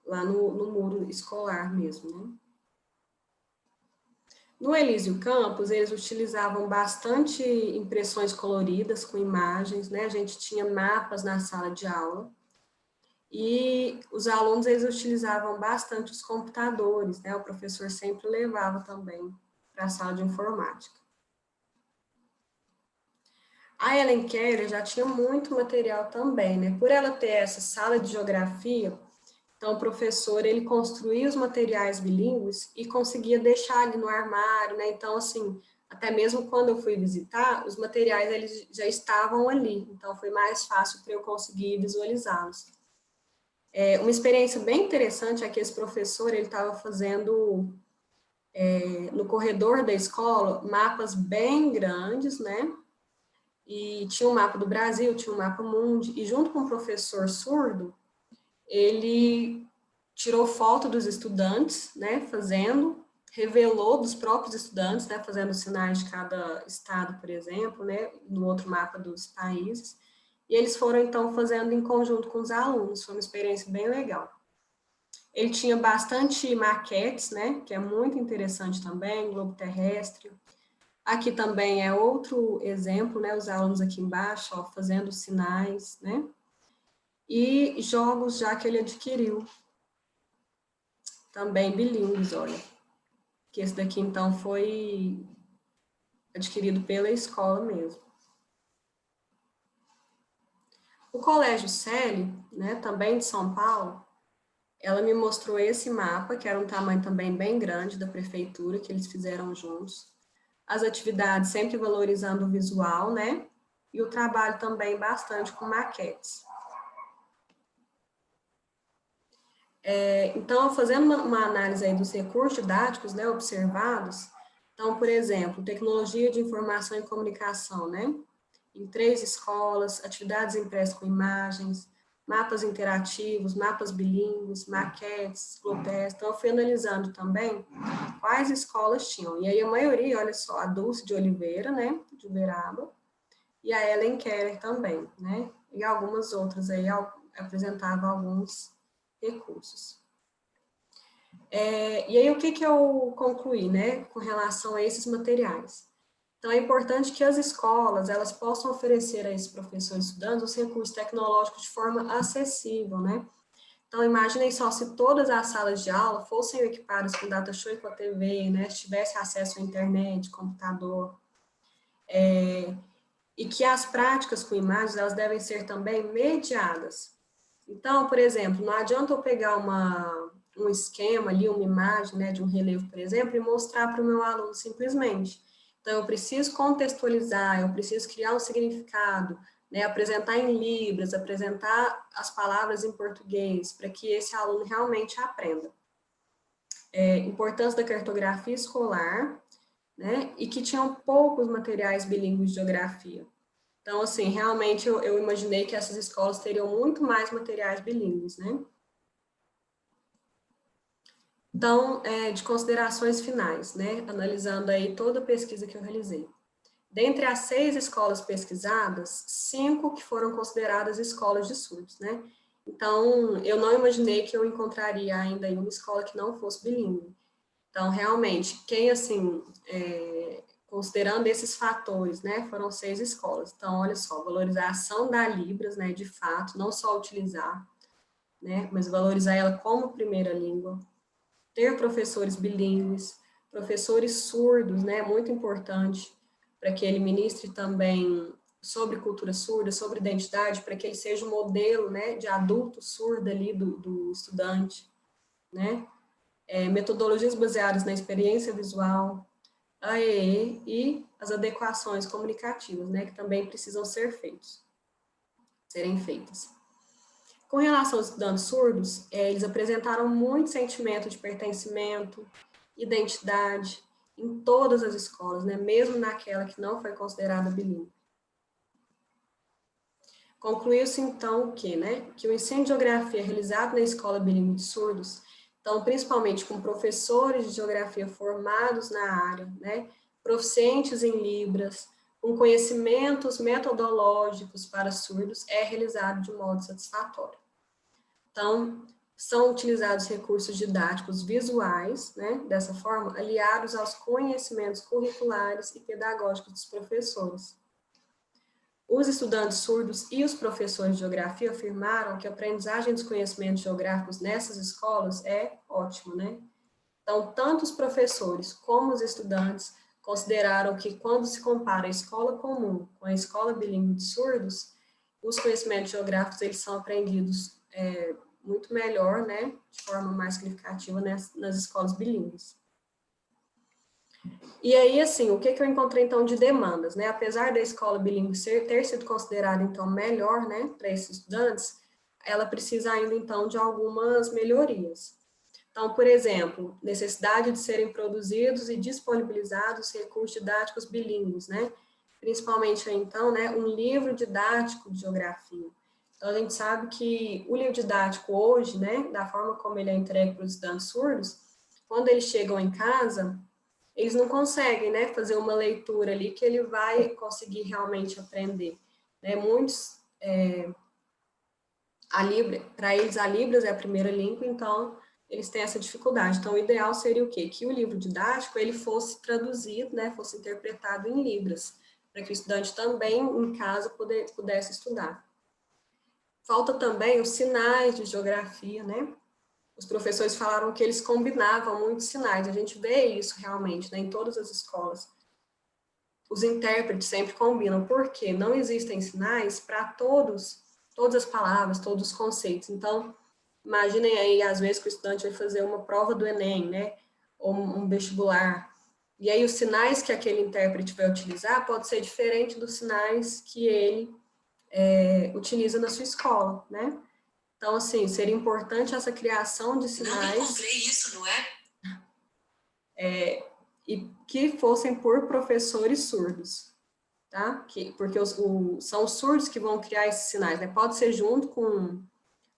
lá no muro escolar mesmo, né. No Elísio Campos, eles utilizavam bastante impressões coloridas com imagens, né, a gente tinha mapas na sala de aula, e os alunos, eles utilizavam bastante os computadores, né, o professor sempre levava também para a sala de informática. A Ellen Keller já tinha muito material também, né? Por ela ter essa sala de geografia, então o professor, ele construía os materiais bilíngues e conseguia deixar ali no armário, né? Então, assim, até mesmo quando eu fui visitar, os materiais, eles já estavam ali, então foi mais fácil para eu conseguir visualizá-los. Uma experiência bem interessante é que esse professor, ele estava fazendo, no corredor da escola, mapas bem grandes, né? E tinha um mapa do Brasil, tinha um mapa mundi, e junto com o professor surdo, ele tirou foto dos estudantes, né, fazendo, revelou dos próprios estudantes, né, fazendo sinais de cada estado, por exemplo, né, no outro mapa dos países, e eles foram, então, fazendo em conjunto com os alunos, foi uma experiência bem legal. Ele tinha bastante maquetes, né, que é muito interessante também, globo terrestre. Aqui também é outro exemplo, né, os alunos aqui embaixo, ó, fazendo sinais, né, e jogos já que ele adquiriu, também bilíngues, olha, que esse daqui, então, foi adquirido pela escola mesmo. O Colégio Celi, né, também de São Paulo, ela me mostrou esse mapa, que era um tamanho também bem grande da prefeitura, que eles fizeram juntos. As atividades sempre valorizando o visual, né, e o trabalho também bastante com maquetes. Então, fazendo uma análise aí dos recursos didáticos, né, observados, então, por exemplo, tecnologia de informação e comunicação, né, em 3 escolas, atividades impressas com imagens, mapas interativos, mapas bilíngues, maquetes, glossários. Então, eu fui analisando também quais escolas tinham. E aí, a maioria, olha só, a Dulce de Oliveira, né, de Uberaba, e a Ellen Keller também, né, e algumas outras aí apresentavam alguns recursos. E aí, o que eu concluí, né, com relação a esses materiais? Então, é importante que as escolas, elas possam oferecer a esses professores e estudantes os recursos tecnológicos de forma acessível, né? Então, imaginem só se todas as salas de aula fossem equipadas com data show e com a TV, né? Se tivesse acesso à internet, computador, e que as práticas com imagens, elas devem ser também mediadas. Então, por exemplo, não adianta eu pegar um esquema ali, uma imagem, né, de um relevo, por exemplo, e mostrar para o meu aluno simplesmente. Então, eu preciso contextualizar, eu preciso criar um significado, né, apresentar em libras, apresentar as palavras em português, para que esse aluno realmente aprenda. Importância da cartografia escolar, né, e que tinham poucos materiais bilíngues de geografia. Então, assim, realmente eu imaginei que essas escolas teriam muito mais materiais bilíngues, né? Então, de considerações finais, né? Analisando aí toda a pesquisa que eu realizei. Dentre as 6 escolas pesquisadas, 5 que foram consideradas escolas de surdos, né? Então, eu não imaginei que eu encontraria ainda uma escola que não fosse bilíngue. Então, realmente, quem, assim, considerando esses fatores, né, foram 6 escolas. Então, olha só, valorização da Libras, né, de fato, não só utilizar, né, mas valorizar ela como primeira língua, ter professores bilíngues, professores surdos, né, muito importante, para que ele ministre também sobre cultura surda, sobre identidade, para que ele seja um modelo, né, de adulto surdo ali do estudante, né, metodologias baseadas na experiência visual, a EE e as adequações comunicativas, né, que também precisam serem feitas. Com relação aos estudantes surdos, eles apresentaram muito sentimento de pertencimento, identidade, em todas as escolas, né, mesmo naquela que não foi considerada bilíngue. Concluiu-se, então, que o ensino de geografia realizado na escola bilíngue de surdos, então, principalmente com professores de geografia formados na área, né, proficientes em Libras, com conhecimentos metodológicos para surdos, é realizado de modo satisfatório. Então, são utilizados recursos didáticos visuais, né, dessa forma, aliados aos conhecimentos curriculares e pedagógicos dos professores. Os estudantes surdos e os professores de geografia afirmaram que a aprendizagem dos conhecimentos geográficos nessas escolas é ótima, né? Então, tanto os professores como os estudantes consideraram que, quando se compara a escola comum com a escola bilíngue de surdos, os conhecimentos geográficos eles são aprendidos muito melhor, né, de forma mais significativa nas escolas bilíngues. E aí, assim, o que eu encontrei, então, de demandas, né? Apesar da escola bilíngue ter sido considerada, então, melhor, né, para esses estudantes, ela precisa ainda, então, de algumas melhorias. Então, por exemplo, necessidade de serem produzidos e disponibilizados recursos didáticos bilíngues, né? Principalmente, então, né, um livro didático de geografia. Então, a gente sabe que o livro didático hoje, né, da forma como ele é entregue para os estudantes surdos, quando eles chegam em casa, eles não conseguem, né, fazer uma leitura ali que ele vai conseguir realmente aprender. Né? Muitos, para eles, a Libras é a primeira língua, então eles têm essa dificuldade. Então, o ideal seria o quê? Que o livro didático ele fosse traduzido, né, fosse interpretado em Libras, para que o estudante também, em casa, pudesse estudar. Falta também os sinais de geografia, né? Os professores falaram que eles combinavam muitos sinais, a gente vê isso realmente, né, em todas as escolas. Os intérpretes sempre combinam, porque não existem sinais para todas as palavras, todos os conceitos. Então, imaginem aí, às vezes, que o estudante vai fazer uma prova do Enem, né, ou um vestibular, e aí os sinais que aquele intérprete vai utilizar pode ser diferente dos sinais que ele utiliza na sua escola, né? Então, assim, seria importante essa criação de sinais. Não encontrei isso, não é? E que fossem por professores surdos, tá? Porque são os surdos que vão criar esses sinais, né? Pode ser junto com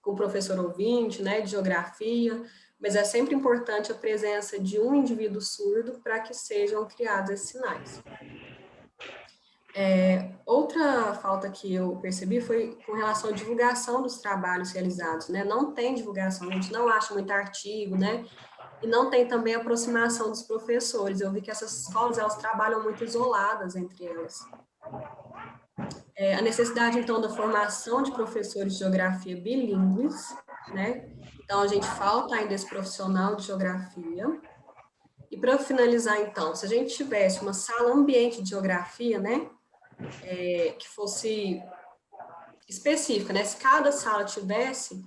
com o professor ouvinte, né, de geografia, mas é sempre importante a presença de um indivíduo surdo para que sejam criados esses sinais. Outra falta que eu percebi foi com relação à divulgação dos trabalhos realizados, né? Não tem divulgação, a gente não acha muito artigo, né? E não tem também aproximação dos professores. Eu vi que essas escolas, elas trabalham muito isoladas entre elas. A necessidade, então, da formação de professores de geografia bilíngues, né? Então, a gente falta ainda esse profissional de geografia. E para finalizar, então, se a gente tivesse uma sala ambiente de geografia, né? Que fosse específica, né? Se cada sala tivesse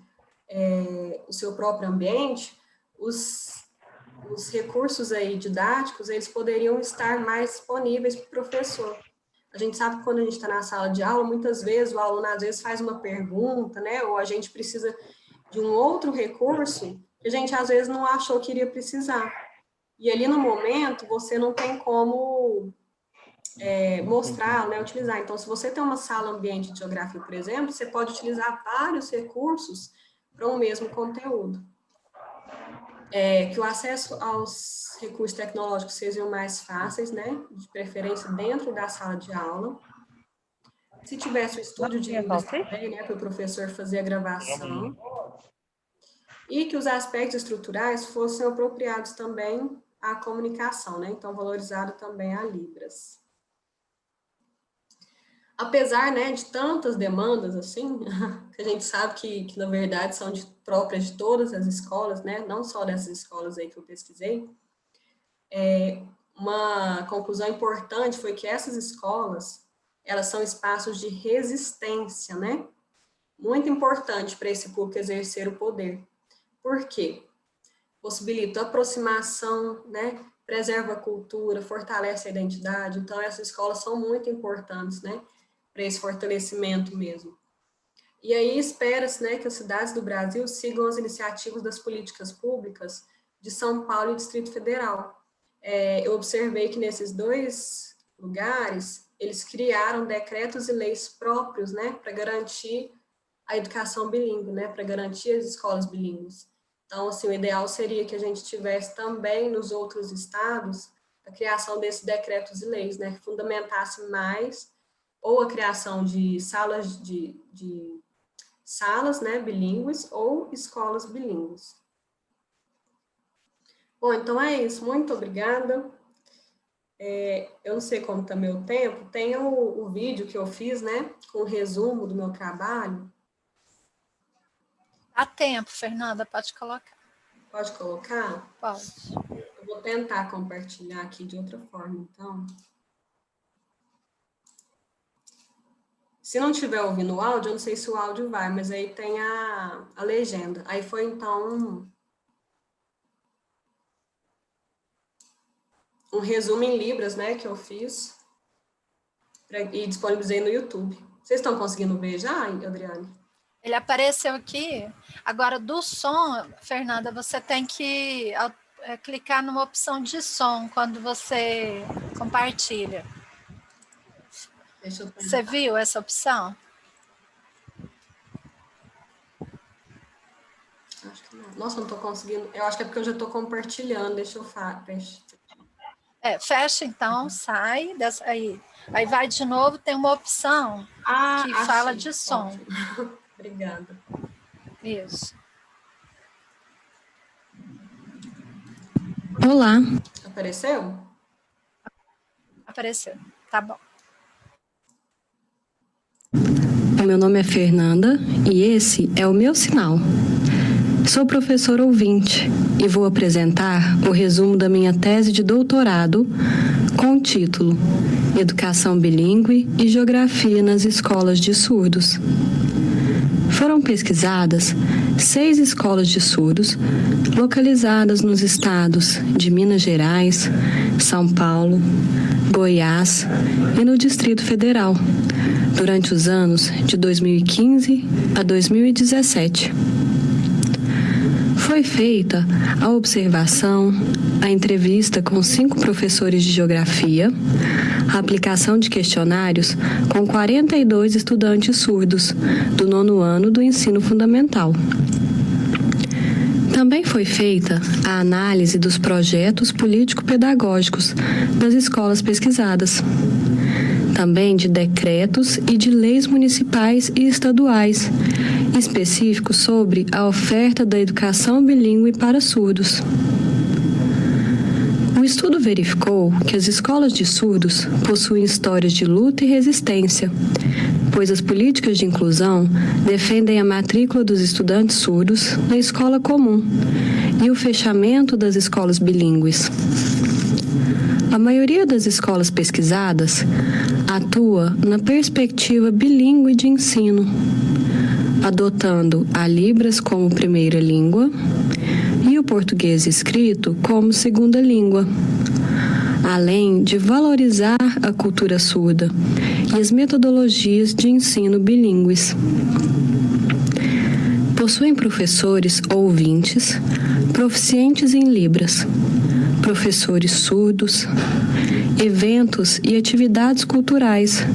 o seu próprio ambiente, os recursos aí didáticos, eles poderiam estar mais disponíveis para o professor. A gente sabe que quando a gente está na sala de aula, muitas vezes o aluno às vezes faz uma pergunta, né? Ou a gente precisa de um outro recurso que a gente às vezes não achou que iria precisar. E ali no momento, você não tem como mostrar, né, utilizar. Então, se você tem uma sala ambiente de geografia, por exemplo, você pode utilizar vários recursos para um mesmo conteúdo. Que o acesso aos recursos tecnológicos sejam mais fáceis, né, de preferência dentro da sala de aula. Se tivesse o estúdio de Libras também, né, para o professor fazer a gravação. E que os aspectos estruturais fossem apropriados também à comunicação, né, então valorizado também a Libras. Apesar, né, de tantas demandas, assim, que a gente sabe que na verdade, são próprias de todas as escolas, né, não só dessas escolas aí que eu pesquisei, uma conclusão importante foi que essas escolas, elas são espaços de resistência, né, muito importante para esse público exercer o poder. Por quê? Possibilita aproximação, né, preserva a cultura, fortalece a identidade, então essas escolas são muito importantes, né, para esse fortalecimento mesmo. E aí espera-se, né, que as cidades do Brasil sigam as iniciativas das políticas públicas de São Paulo e Distrito Federal. Eu observei que nesses dois lugares, eles criaram decretos e leis próprios, né, para garantir a educação bilíngue, né, para garantir as escolas bilíngues. Então, assim, o ideal seria que a gente tivesse também nos outros estados a criação desses decretos e leis, né, que fundamentasse mais ou a criação de salas salas, né, bilíngues ou escolas bilíngues. Bom, então é isso. Muito obrigada. Eu não sei como está meu tempo. Tem o vídeo que eu fiz, né, com o resumo do meu trabalho. Há tempo, Fernanda, pode colocar. Pode colocar? Pode. Eu vou tentar compartilhar aqui de outra forma, então. Se não estiver ouvindo o áudio, eu não sei se o áudio vai, mas aí tem a legenda. Aí foi, então, um resumo em Libras, né, que eu fiz e disponibilizei no YouTube. Vocês estão conseguindo ver já, Adriane? Ele apareceu aqui. Agora, do som, Fernanda, você tem que clicar numa opção de som quando você compartilha. Você viu essa opção? Acho que não. Nossa, eu não estou conseguindo. Eu acho que é porque eu já estou compartilhando. Deixa eu fecha então, sai. Aí vai de novo, tem uma opção que fala de som. Ótimo. Obrigada. Isso. Olá. Apareceu? Apareceu, tá bom. O meu nome é Fernanda e esse é o meu sinal. Sou professora ouvinte e vou apresentar o resumo da minha tese de doutorado com o título Educação Bilíngue e Geografia nas Escolas de Surdos. Foram pesquisadas 6 escolas de surdos localizadas nos estados de Minas Gerais, São Paulo, Goiás e no Distrito Federal, durante os anos de 2015 a 2017. Foi feita a observação, a entrevista com 5 professores de geografia, a aplicação de questionários com 42 estudantes surdos do 9º ano do ensino fundamental. Também foi feita a análise dos projetos político-pedagógicos das escolas pesquisadas, também de decretos e de leis municipais e estaduais, específicos sobre a oferta da educação bilíngue para surdos. O estudo verificou que as escolas de surdos possuem histórias de luta e resistência, pois as políticas de inclusão defendem a matrícula dos estudantes surdos na escola comum e o fechamento das escolas bilíngues. A maioria das escolas pesquisadas atua na perspectiva bilíngue de ensino, adotando a Libras como primeira língua e o português escrito como segunda língua, além de valorizar a cultura surda e as metodologias de ensino bilíngues. Possuem professores ouvintes, proficientes em Libras, professores surdos, eventos e atividades culturais,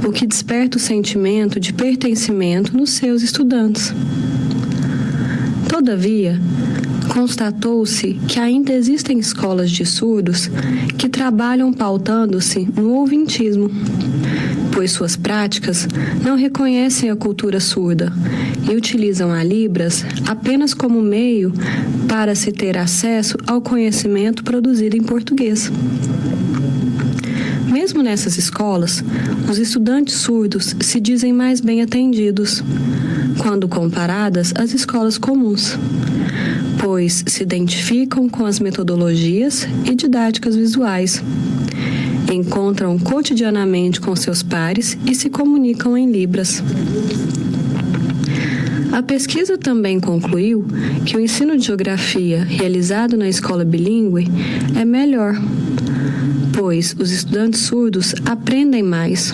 o que desperta o sentimento de pertencimento nos seus estudantes. Todavia, constatou-se que ainda existem escolas de surdos que trabalham pautando-se no ouvintismo, pois suas práticas não reconhecem a cultura surda e utilizam a Libras apenas como meio para se ter acesso ao conhecimento produzido em português. Mesmo nessas escolas, os estudantes surdos se dizem mais bem atendidos, quando comparadas às escolas comuns, pois se identificam com as metodologias e didáticas visuais, encontram cotidianamente com seus pares e se comunicam em Libras. A pesquisa também concluiu que o ensino de geografia realizado na escola bilíngue é melhor, pois os estudantes surdos aprendem mais.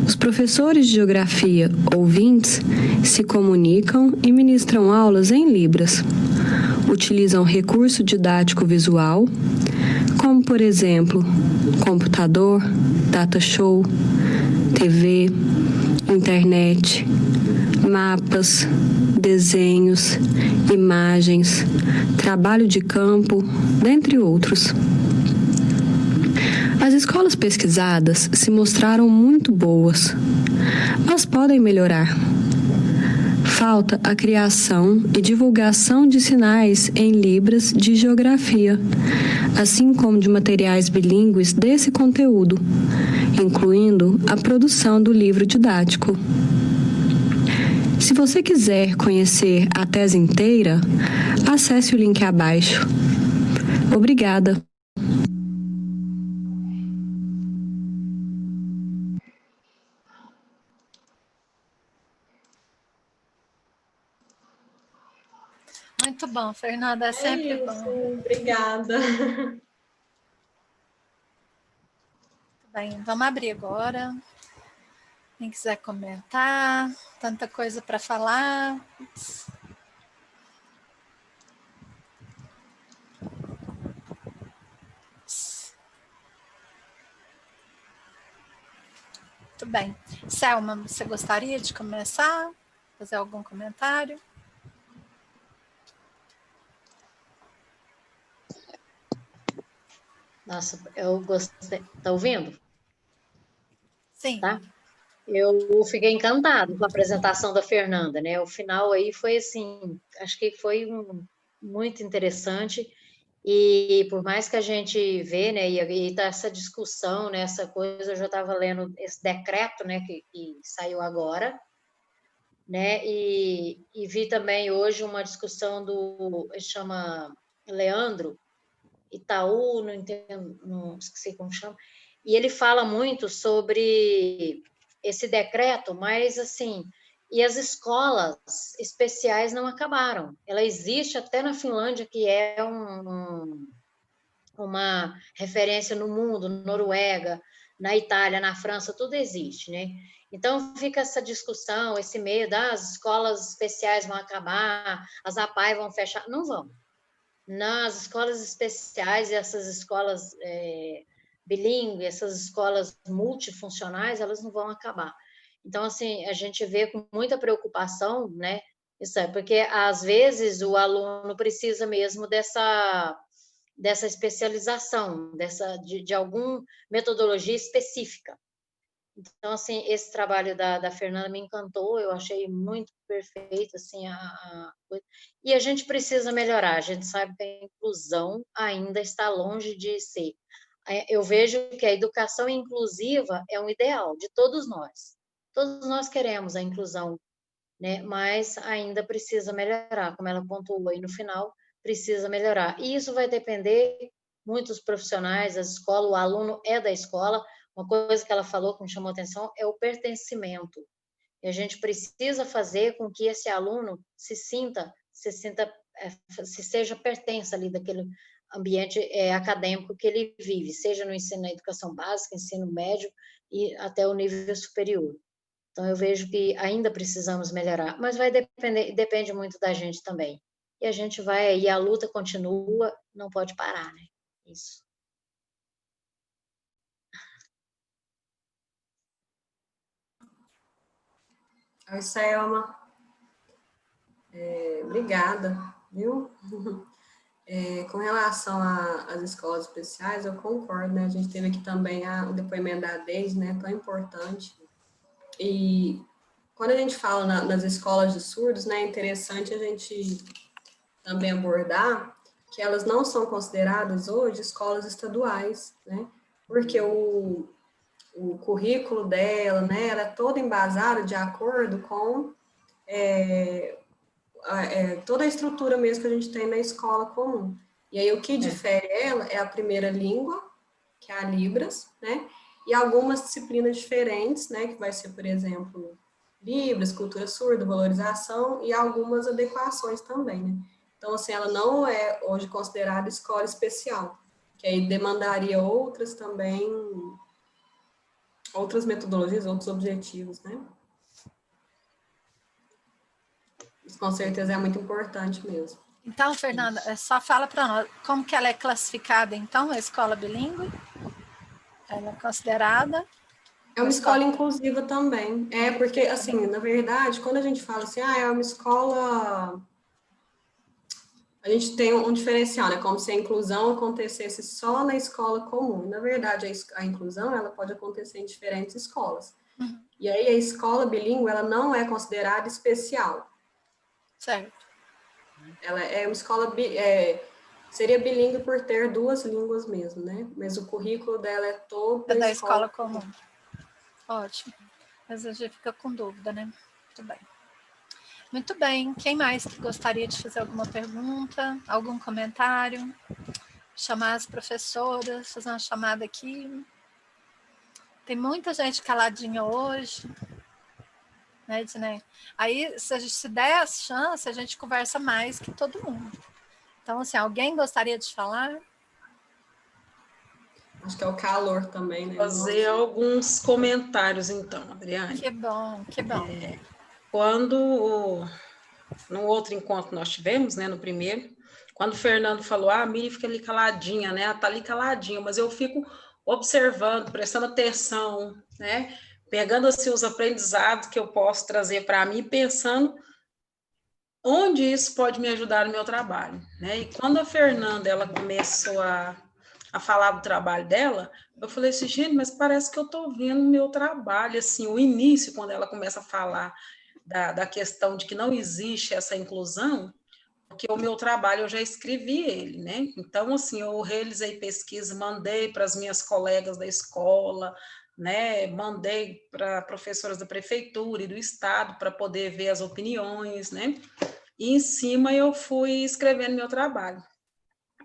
Os professores de geografia ouvintes se comunicam e ministram aulas em Libras. Utilizam recurso didático visual, como, por exemplo, computador, data show, TV, internet, mapas, desenhos, imagens, trabalho de campo, dentre outros. As escolas pesquisadas se mostraram muito boas, mas podem melhorar. Falta a criação e divulgação de sinais em Libras de geografia, assim como de materiais bilíngues desse conteúdo, incluindo a produção do livro didático. Se você quiser conhecer a tese inteira, acesse o link abaixo. Obrigada. Muito bom, Fernanda, é sempre bom. Obrigada. Muito bem, vamos abrir agora. Quem quiser comentar, tanta coisa para falar. Muito bem. Selma, você gostaria de começar? Fazer algum comentário? Nossa, eu gostei. Tá ouvindo? Sim. Tá? Eu fiquei encantada com a apresentação da Fernanda, né? O final aí foi assim, acho que foi muito interessante. E por mais que a gente vê, né, e tá essa discussão, né, essa coisa, eu já estava lendo esse decreto, né, que saiu agora, né, e vi também hoje uma discussão ele chama Leandro Itaú, não entendo, não esqueci como chama, e ele fala muito sobre esse decreto, mas assim, e as escolas especiais não acabaram. Ela existe até na Finlândia, que é uma referência no mundo, Noruega, na Itália, na França, tudo existe, né? Então fica essa discussão, esse medo, as escolas especiais vão acabar, as APAE vão fechar. Não vão. Nas escolas especiais e essas escolas bilíngue, essas escolas multifuncionais, elas não vão acabar. Então, assim, a gente vê com muita preocupação, né? Isso é, porque às vezes o aluno precisa mesmo dessa especialização, de alguma metodologia específica. Então, assim, esse trabalho da Fernanda me encantou, eu achei muito perfeito, assim, e a gente precisa melhorar, a gente sabe que a inclusão ainda está longe de ser. Eu vejo que a educação inclusiva é um ideal de todos nós queremos a inclusão, né? Mas ainda precisa melhorar, como ela pontuou aí no final, precisa melhorar. E isso vai depender muito dos profissionais, da escola, o aluno é da escola. Uma coisa que ela falou que me chamou a atenção é o pertencimento. E a gente precisa fazer com que esse aluno se seja pertença ali daquele ambiente acadêmico que ele vive, seja no ensino, na educação básica, ensino médio e até o nível superior. Então, eu vejo que ainda precisamos melhorar, mas depende muito da gente também. E a gente vai aí, a luta continua, não pode parar, né? Isso. Oi, Selma. Obrigada, viu? Com relação às escolas especiais, eu concordo, né? A gente teve aqui também o depoimento da Deise, né? Tão importante. E quando a gente fala nas escolas de surdos, né? É interessante a gente também abordar que elas não são consideradas hoje escolas estaduais, né? Porque o currículo dela, né? Era todo embasado de acordo com toda a estrutura mesmo que a gente tem na escola comum. E aí o que difere ela é a primeira língua, que é a Libras, né? E algumas disciplinas diferentes, né? Que vai ser, por exemplo, Libras, cultura surda, valorização e algumas adequações também, né? Então, assim, ela não é hoje considerada escola especial, que aí demandaria outras também, outras metodologias, outros objetivos, né? Isso com certeza é muito importante mesmo. Então, Fernanda, só fala para nós, como que ela é classificada, então, a escola bilíngue? Ela é considerada? É uma escola inclusiva também. Porque, assim, na verdade, quando a gente fala assim, é uma escola... A gente tem um diferencial, né? Como se a inclusão acontecesse só na escola comum. Na verdade, a inclusão, ela pode acontecer em diferentes escolas. Uhum. E aí, a escola bilíngue, ela não é considerada especial. Certo. Ela é uma escola... seria bilíngue por ter duas línguas mesmo, né? Mas o currículo dela é todo da escola comum. Ótimo. Às vezes a gente fica com dúvida, né? Muito bem. Muito bem. Quem mais que gostaria de fazer alguma pergunta? Algum comentário? Chamar as professoras, fazer uma chamada aqui. Tem muita gente caladinha hoje. Né, Ednei? Aí, se a gente se der a chance, a gente conversa mais que todo mundo. Então, assim, alguém gostaria de falar? Acho que é o calor também, né? Fazer alguns comentários, então, Adriane. Que bom, que bom. Quando, no outro encontro nós tivemos, né, no primeiro, quando o Fernando falou, a Miri fica ali caladinha, né, ela tá ali caladinha, mas eu fico observando, prestando atenção, né, pegando, assim, os aprendizados que eu posso trazer para mim, pensando onde isso pode me ajudar no meu trabalho, né, e quando a Fernanda, ela começou a falar do trabalho dela, eu falei assim, gente, mas parece que eu estou vendo o meu trabalho, assim, o início, quando ela começa a falar da questão de que não existe essa inclusão, porque o meu trabalho eu já escrevi ele, né? Então, assim, eu realizei pesquisa, mandei para as minhas colegas da escola, né? Mandei para professoras da prefeitura e do estado para poder ver as opiniões, né? E em cima eu fui escrevendo meu trabalho.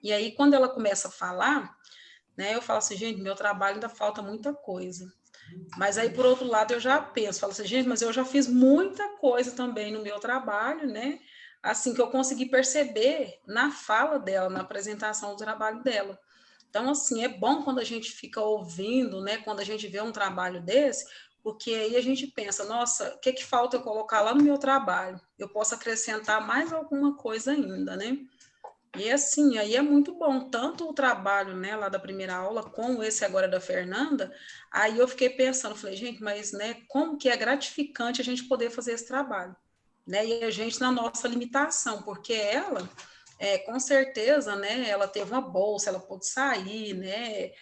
E aí, quando ela começa a falar, né, eu falo assim, gente, meu trabalho ainda falta muita coisa. Mas aí, por outro lado, eu já penso, falo assim, gente, mas eu já fiz muita coisa também no meu trabalho, né? Assim, que eu consegui perceber na fala dela, na apresentação do trabalho dela. Então, assim, é bom quando a gente fica ouvindo, né? Quando a gente vê um trabalho desse, porque aí a gente pensa, nossa, o que falta eu colocar lá no meu trabalho? Eu posso acrescentar mais alguma coisa ainda, né? E assim, aí é muito bom, tanto o trabalho, né, lá da primeira aula, como esse agora da Fernanda, aí eu fiquei pensando, falei, gente, mas, né, como que é gratificante a gente poder fazer esse trabalho, né, e a gente na nossa limitação, porque ela, com certeza, né, ela teve uma bolsa, ela pôde sair, né,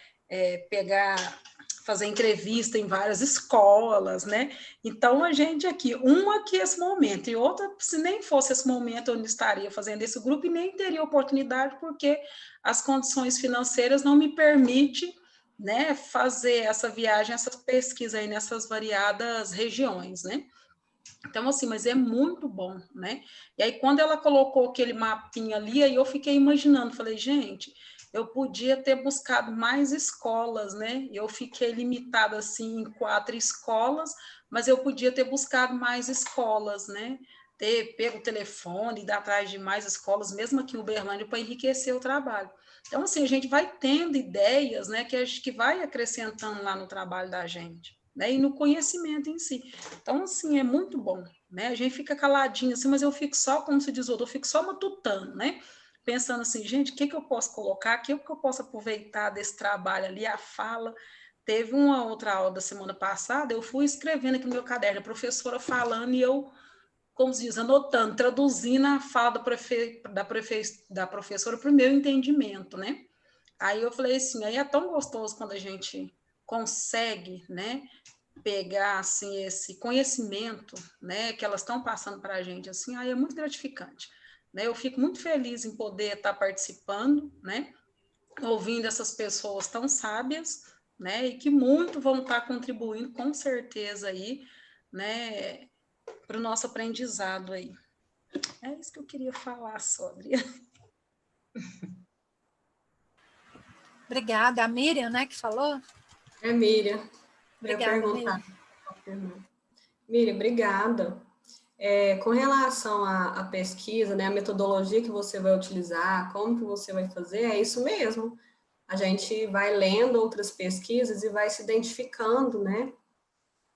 fazer entrevista em várias escolas, né? Então, a gente aqui, esse momento, e outra, se nem fosse esse momento, eu não estaria fazendo esse grupo e nem teria oportunidade, porque as condições financeiras não me permitem, né, fazer essa viagem, essa pesquisa aí nessas variadas regiões, né? Então, assim, mas é muito bom, né? E aí, quando ela colocou aquele mapinha ali, aí eu fiquei imaginando, falei, gente, eu podia ter buscado mais escolas, né? Eu fiquei limitada, assim, em 4 escolas, mas eu podia ter buscado mais escolas, né? Ter pego o telefone, ir atrás de mais escolas, mesmo aqui em Uberlândia, para enriquecer o trabalho. Então, assim, a gente vai tendo ideias, né, que acho que vai acrescentando lá no trabalho da gente, né, e no conhecimento em si. Então, assim, é muito bom, né? A gente fica caladinho assim, mas eu fico só, como se diz o outro, eu fico só matutando, né? Pensando assim, gente, o que eu posso colocar, o que eu posso aproveitar desse trabalho ali, a fala. Teve uma outra aula da semana passada, eu fui escrevendo aqui no meu caderno, a professora falando e eu, como se diz, anotando, traduzindo a fala da professora para o meu entendimento, né? Aí eu falei assim, aí é tão gostoso quando a gente consegue, né, pegar assim esse conhecimento, né, que elas estão passando para a gente, assim, aí é muito gratificante, né? Eu fico muito feliz em poder estar participando, né, ouvindo essas pessoas tão sábias, né, e que muito vão estar contribuindo com certeza aí, né, para o nosso aprendizado aí. É isso que eu queria falar sobre. Obrigada. A Miriam, né, que falou? É, Miriam, eu ia Obrigada, Miriam. perguntar. Miriam, obrigada. Com relação à pesquisa, né, a metodologia que você vai utilizar, como que você vai fazer, é isso mesmo. A gente vai lendo outras pesquisas e vai se identificando, né?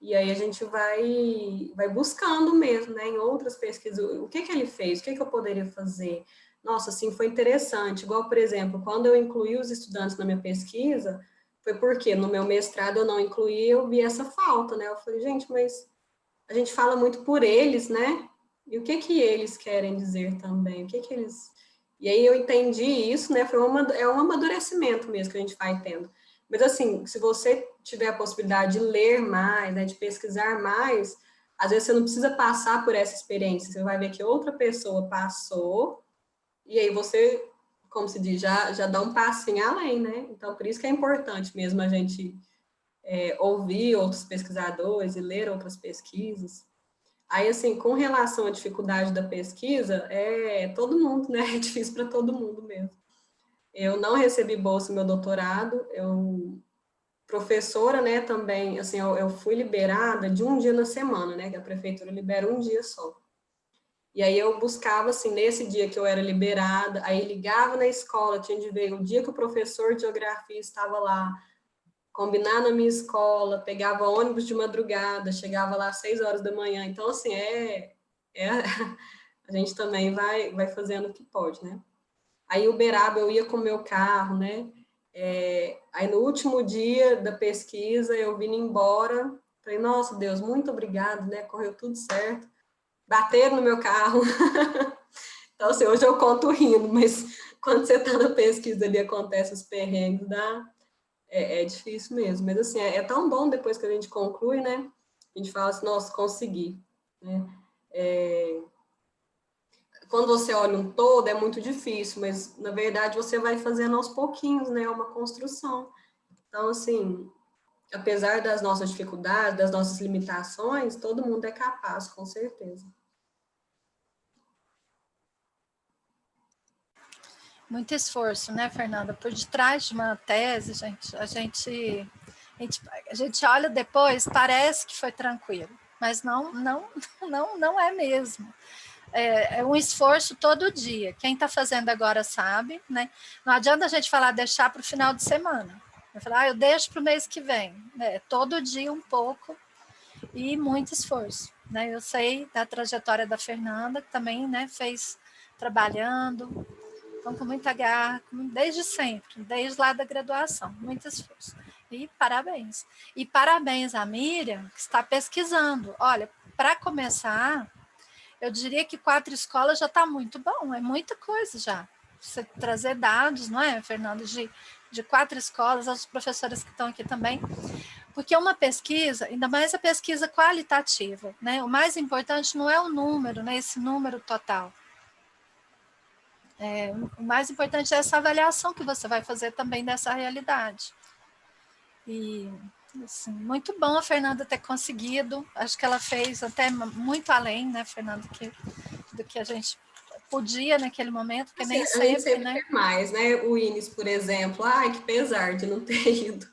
E aí a gente vai buscando mesmo, né, em outras pesquisas, o que ele fez, o que eu poderia fazer. Nossa, assim, foi interessante. Igual, por exemplo, quando eu incluí os estudantes na minha pesquisa, foi porque no meu mestrado eu não incluí, eu vi essa falta, né? Eu falei, gente, mas a gente fala muito por eles, né? E o que eles querem dizer também? O que eles... E aí eu entendi isso, né? É um amadurecimento mesmo que a gente vai tendo. Mas, assim, se você tiver a possibilidade de ler mais, né, de pesquisar mais, às vezes você não precisa passar por essa experiência. Você vai ver que outra pessoa passou, e aí você, como se diz, já dá um passinho além, né? Então, por isso que é importante mesmo a gente ouvir outros pesquisadores e ler outras pesquisas. Aí, assim, com relação à dificuldade da pesquisa, todo mundo, né? É difícil para todo mundo mesmo. Eu não recebi bolsa no meu doutorado, professora, né, também, assim, eu fui liberada de um dia na semana, né, que a prefeitura libera um dia só. E aí eu buscava, assim, nesse dia que eu era liberada, aí ligava na escola, tinha de ver o dia que o professor de geografia estava lá, combinar na minha escola, pegava ônibus de madrugada, chegava lá às 6 horas da manhã. Então, assim, a gente também vai fazendo o que pode, né? Aí, Uberaba, eu ia com o meu carro, né? Aí, no último dia da pesquisa, eu vim embora. Falei, nossa, Deus, muito obrigado, né? Correu tudo certo. Bateram no meu carro. Então, assim, hoje eu conto rindo, mas quando você está na pesquisa ali, acontece os perrengues, é difícil mesmo. Mas, assim, é tão bom depois que a gente conclui, né? A gente fala assim, nossa, consegui, né? Quando você olha um todo, é muito difícil, mas, na verdade, você vai fazendo aos pouquinhos, né? É uma construção. Então, assim, apesar das nossas dificuldades, das nossas limitações, todo mundo é capaz, com certeza. Muito esforço, né, Fernanda? Por detrás de uma tese, gente, a gente olha depois, parece que foi tranquilo, mas não é mesmo. É um esforço todo dia. Quem está fazendo agora sabe, né? Não adianta a gente falar deixar para o final de semana. Eu falar, eu deixo para o mês que vem. Todo dia um pouco e muito esforço, né? Eu sei da trajetória da Fernanda, que também, né, fez trabalhando, Então, com muita garra, desde sempre, desde lá da graduação, muito esforço. E parabéns. E parabéns à Miriam, que está pesquisando. Olha, para começar, eu diria que 4 escolas já está muito bom, é muita coisa já. Você trazer dados, não é, Fernando, de 4 escolas, as professoras que estão aqui também, porque uma pesquisa, ainda mais a pesquisa qualitativa, né? O mais importante não é o número, né? Esse número total. O mais importante é essa avaliação que você vai fazer também dessa realidade. E assim, muito bom a Fernanda ter conseguido. Acho que ela fez até muito além, né, Fernanda, do que a gente podia naquele momento, porque assim, nem a sempre, gente sempre né? quer mais, né? O Inis, por exemplo, ai, que pesar de não ter ido.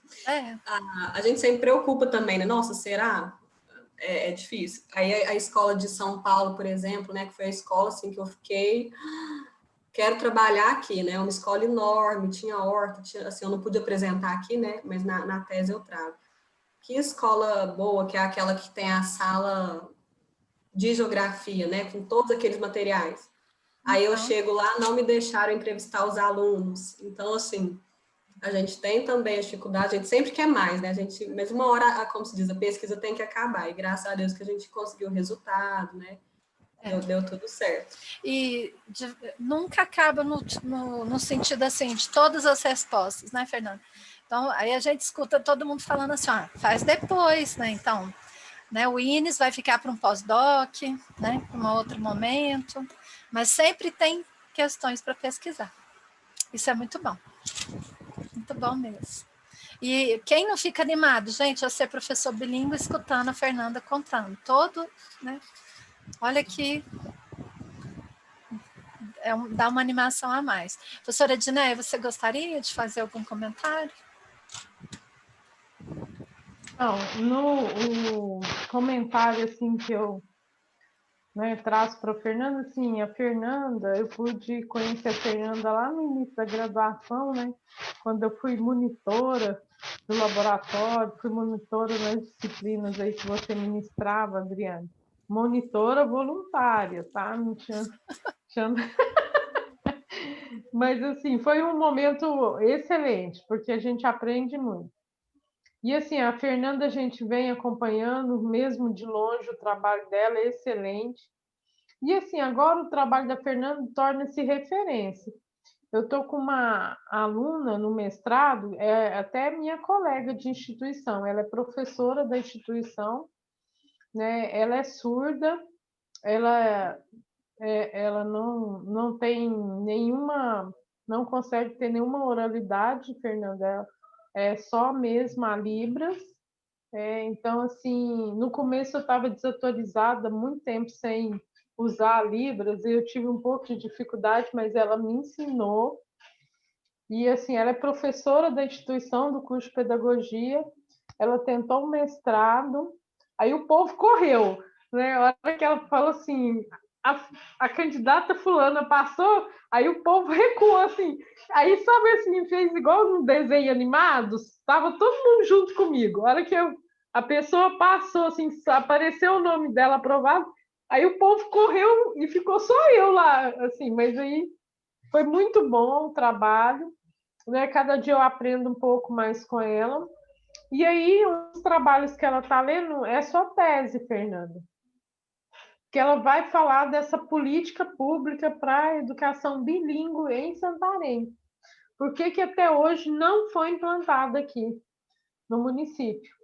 A gente sempre preocupa também, né? Nossa, será? É difícil. Aí a escola de São Paulo, por exemplo, né? Que foi a escola assim que eu fiquei, quero trabalhar aqui, né? Uma escola enorme, tinha horta, assim, eu não pude apresentar aqui, né? Mas na tese eu trago. Que escola boa, que é aquela que tem a sala de geografia, né? Com todos aqueles materiais. Aí eu chego lá, não me deixaram entrevistar os alunos. Então, assim, a gente tem também a dificuldade, a gente sempre quer mais, né? Mas uma hora, como se diz, a pesquisa tem que acabar. E graças a Deus que a gente conseguiu o resultado, né? Deu tudo certo. E nunca acaba no sentido assim, de todas as respostas, né, Fernanda? Então, aí a gente escuta todo mundo falando assim, faz depois, né? Então, né, o Inis vai ficar para um pós-doc, né, para um outro momento, mas sempre tem questões para pesquisar. Isso é muito bom mesmo. E quem não fica animado, gente, a ser professor bilíngue escutando a Fernanda contando todo, né? Olha que dá uma animação a mais. Professora Edneia, você gostaria de fazer algum comentário? Não, no comentário assim que eu traço para a Fernanda, assim, a Fernanda, eu pude conhecer a Fernanda lá no início da graduação, né? Quando eu fui monitora do laboratório, fui monitora nas disciplinas aí que você ministrava, Adriane. Monitora voluntária, tá? Não tinha... Mas, assim, foi um momento excelente, porque a gente aprende muito. E, assim, a Fernanda, a gente vem acompanhando, mesmo de longe, o trabalho dela é excelente. E, assim, agora o trabalho da Fernanda torna-se referência. Eu estou com uma aluna no mestrado, até minha colega de instituição, ela é professora da instituição, né? Ela é surda, ela não tem nenhuma, não consegue ter nenhuma oralidade, Fernanda, é só mesmo a Libras. Então, assim, no começo eu estava desatualizada, muito tempo sem usar Libras, e eu tive um pouco de dificuldade, mas ela me ensinou. E, assim, ela é professora da instituição do curso de pedagogia, ela tentou um mestrado, aí o povo correu, né? A hora que ela falou assim, a candidata fulana passou, aí o povo recuou, assim. Aí, sabe assim, fez igual no desenho animado, estava todo mundo junto comigo. A hora que a pessoa passou, assim, apareceu o nome dela aprovado, aí o povo correu e ficou só eu lá, assim, mas aí foi muito bom o trabalho, né? Cada dia eu aprendo um pouco mais com ela. E aí, os trabalhos que ela está lendo é sua tese, Fernanda, que ela vai falar dessa política pública para a educação bilíngue em Santarém. Por que até hoje não foi implantada aqui no município?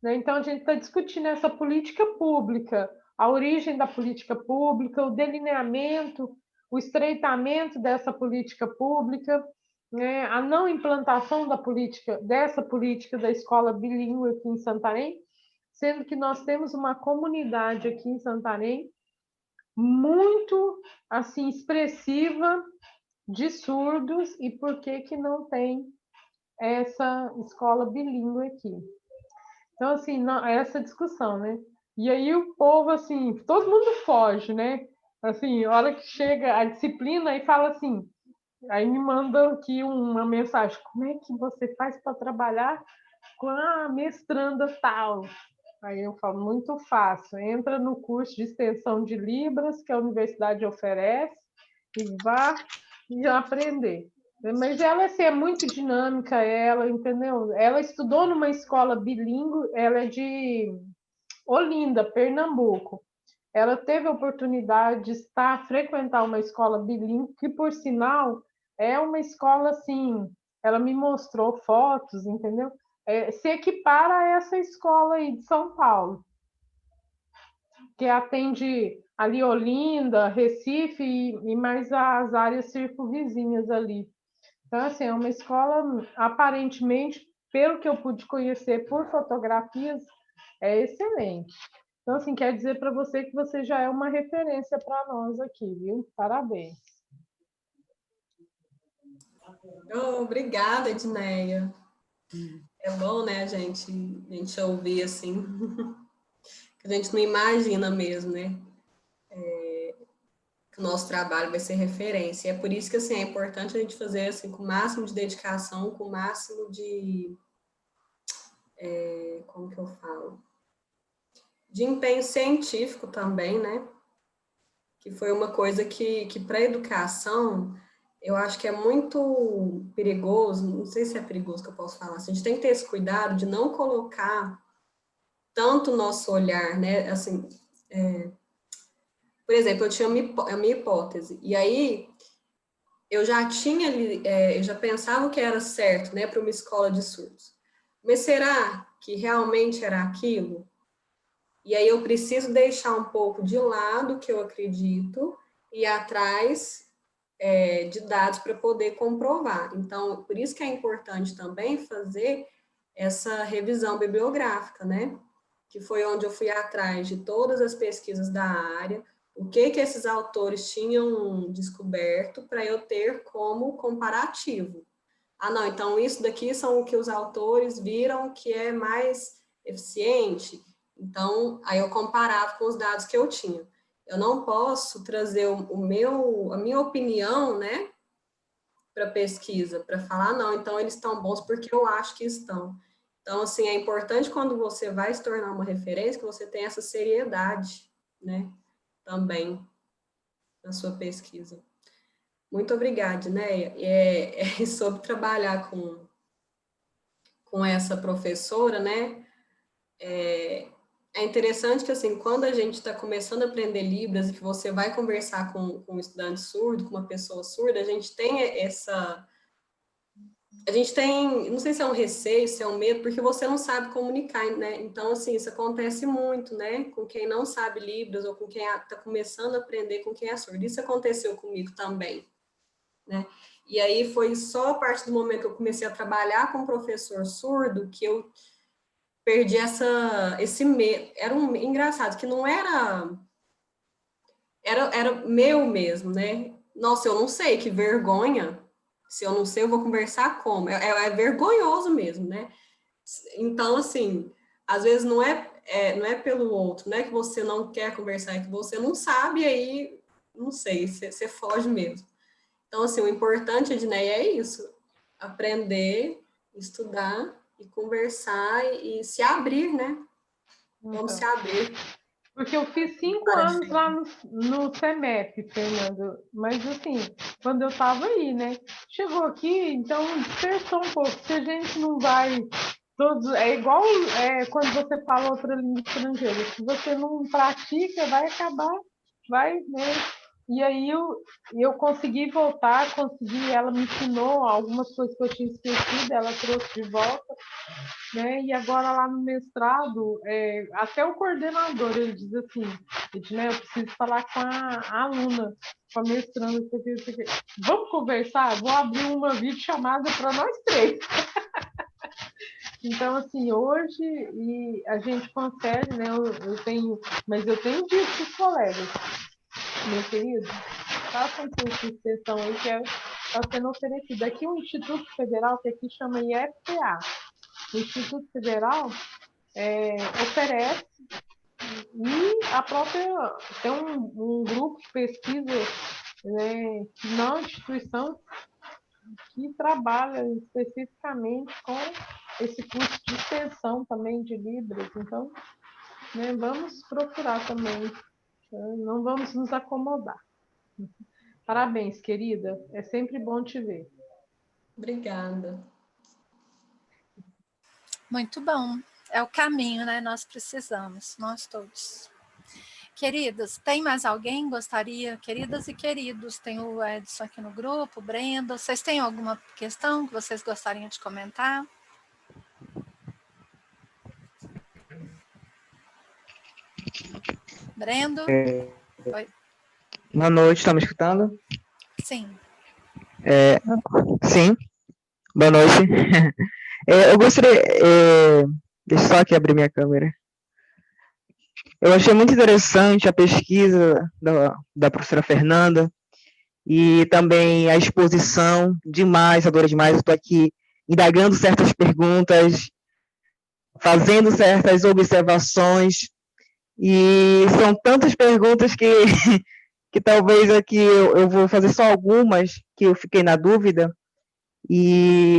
Então, a gente está discutindo essa política pública, a origem da política pública, o delineamento, o estreitamento dessa política pública, né? A não implantação dessa política da escola bilíngue aqui em Santarém, sendo que nós temos uma comunidade aqui em Santarém muito assim expressiva de surdos, e por que não tem essa escola bilíngue aqui? Então, assim, essa discussão, né? E aí o povo, assim, todo mundo foge, né? Assim, a hora que chega a disciplina e fala assim, aí me manda aqui uma mensagem, como é que você faz para trabalhar com a mestranda tal? Aí eu falo, muito fácil, entra no curso de extensão de Libras que a universidade oferece e vá e aprender. Mas ela assim, é muito dinâmica, ela, entendeu? Ela estudou numa escola bilíngue, ela é de Olinda, Pernambuco. Ela teve a oportunidade de frequentar uma escola bilíngue, que, por sinal, é uma escola assim, ela me mostrou fotos, entendeu? Se equipara a essa escola aí de São Paulo, que atende ali Olinda, Recife e mais as áreas circunvizinhas ali. Então, assim, é uma escola, aparentemente, pelo que eu pude conhecer por fotografias, é excelente. Então, assim, quer dizer para você que você já é uma referência para nós aqui, viu? Parabéns. Oh, obrigada, Edneia. É bom, né, a gente ouvir assim, que a gente não imagina mesmo, né? Que o nosso trabalho vai ser referência. E é por isso que, assim, é importante a gente fazer, assim, com o máximo de dedicação, com o máximo de... como que eu falo? De empenho científico também, né? Que foi uma coisa que para a educação, eu acho que é muito perigoso, não sei se é perigoso que eu posso falar, assim, a gente tem que ter esse cuidado de não colocar tanto o nosso olhar, né, assim, por exemplo, eu tinha a minha hipótese, e aí eu já tinha, eu já pensava que era certo, né, para uma escola de surdos, mas será que realmente era aquilo? E aí eu preciso deixar um pouco de lado o que eu acredito e ir atrás de dados para poder comprovar. Então, por isso que é importante também fazer essa revisão bibliográfica, né? Que foi onde eu fui atrás de todas as pesquisas da área, o que esses autores tinham descoberto para eu ter como comparativo. Ah, não, então isso daqui são o que os autores viram que é mais eficiente. Então, aí eu comparava com os dados que eu tinha. Eu não posso trazer a minha opinião, né, para pesquisa, para falar, não, então eles estão bons porque eu acho que estão. Então, assim, é importante quando você vai se tornar uma referência que você tenha essa seriedade, né, também na sua pesquisa. Muito obrigada, né? Sobre trabalhar com essa professora, né? É interessante que, assim, quando a gente está começando a aprender Libras e que você vai conversar com um estudante surdo, com uma pessoa surda, a gente tem não sei se é um receio, se é um medo, porque você não sabe comunicar, né? Então, assim, isso acontece muito, né? Com quem não sabe Libras ou com quem está começando a aprender com quem é surdo. Isso aconteceu comigo também, né? E aí foi só a partir do momento que eu comecei a trabalhar com um professor surdo que eu perdi esse medo. Engraçado, que não era meu mesmo, né? Nossa, eu não sei, que vergonha. Se eu não sei, eu vou conversar como? É vergonhoso mesmo, né? Então, assim, às vezes não é pelo outro, não é que você não quer conversar, é que você não sabe, e aí, não sei, você foge mesmo. Então, assim, o importante, Edneia, é isso, aprender, estudar e conversar e se abrir, né? Vamos se abrir. Porque eu fiz 5 anos lá no CEMEP, Fernando, mas assim, quando eu estava aí, né? Chegou aqui, então dispersou um pouco. Se a gente não vai todos, é igual quando você fala outra língua estrangeira, se você não pratica, vai acabar, vai, né? E aí eu consegui voltar, ela me ensinou algumas coisas que eu tinha esquecido, ela trouxe de volta, né? E agora lá no mestrado, até o coordenador, ele diz assim, né, eu preciso falar com a aluna, com a mestranda, vamos conversar? Vou abrir uma videochamada para nós três. Então, assim, hoje a gente consegue, né? Mas eu tenho dito para os colegas, meu querido, faça um curso de extensão aí que está sendo oferecido. Aqui o Instituto Federal, que aqui chama IFPA, o Instituto Federal oferece e a própria tem um grupo de pesquisa, né, na instituição que trabalha especificamente com esse curso de extensão também de Libras. Então, né, vamos procurar também, não vamos nos acomodar. Parabéns, querida. É sempre bom te ver. Obrigada. Muito bom. É o caminho, né? Nós precisamos, nós todos. Queridas, tem mais alguém gostaria? Queridas e queridos, tem o Edson aqui no grupo, o Brenda. Vocês têm alguma questão que vocês gostariam de comentar? Brendo? Oi. Boa noite, está me escutando? Sim. Sim, boa noite. Eu gostaria. Deixa eu só aqui abrir minha câmera. Eu achei muito interessante a pesquisa da professora Fernanda e também a exposição, demais, adoro demais. Eu estou aqui indagando certas perguntas, fazendo certas observações, e são tantas perguntas que talvez aqui eu vou fazer só algumas que eu fiquei na dúvida,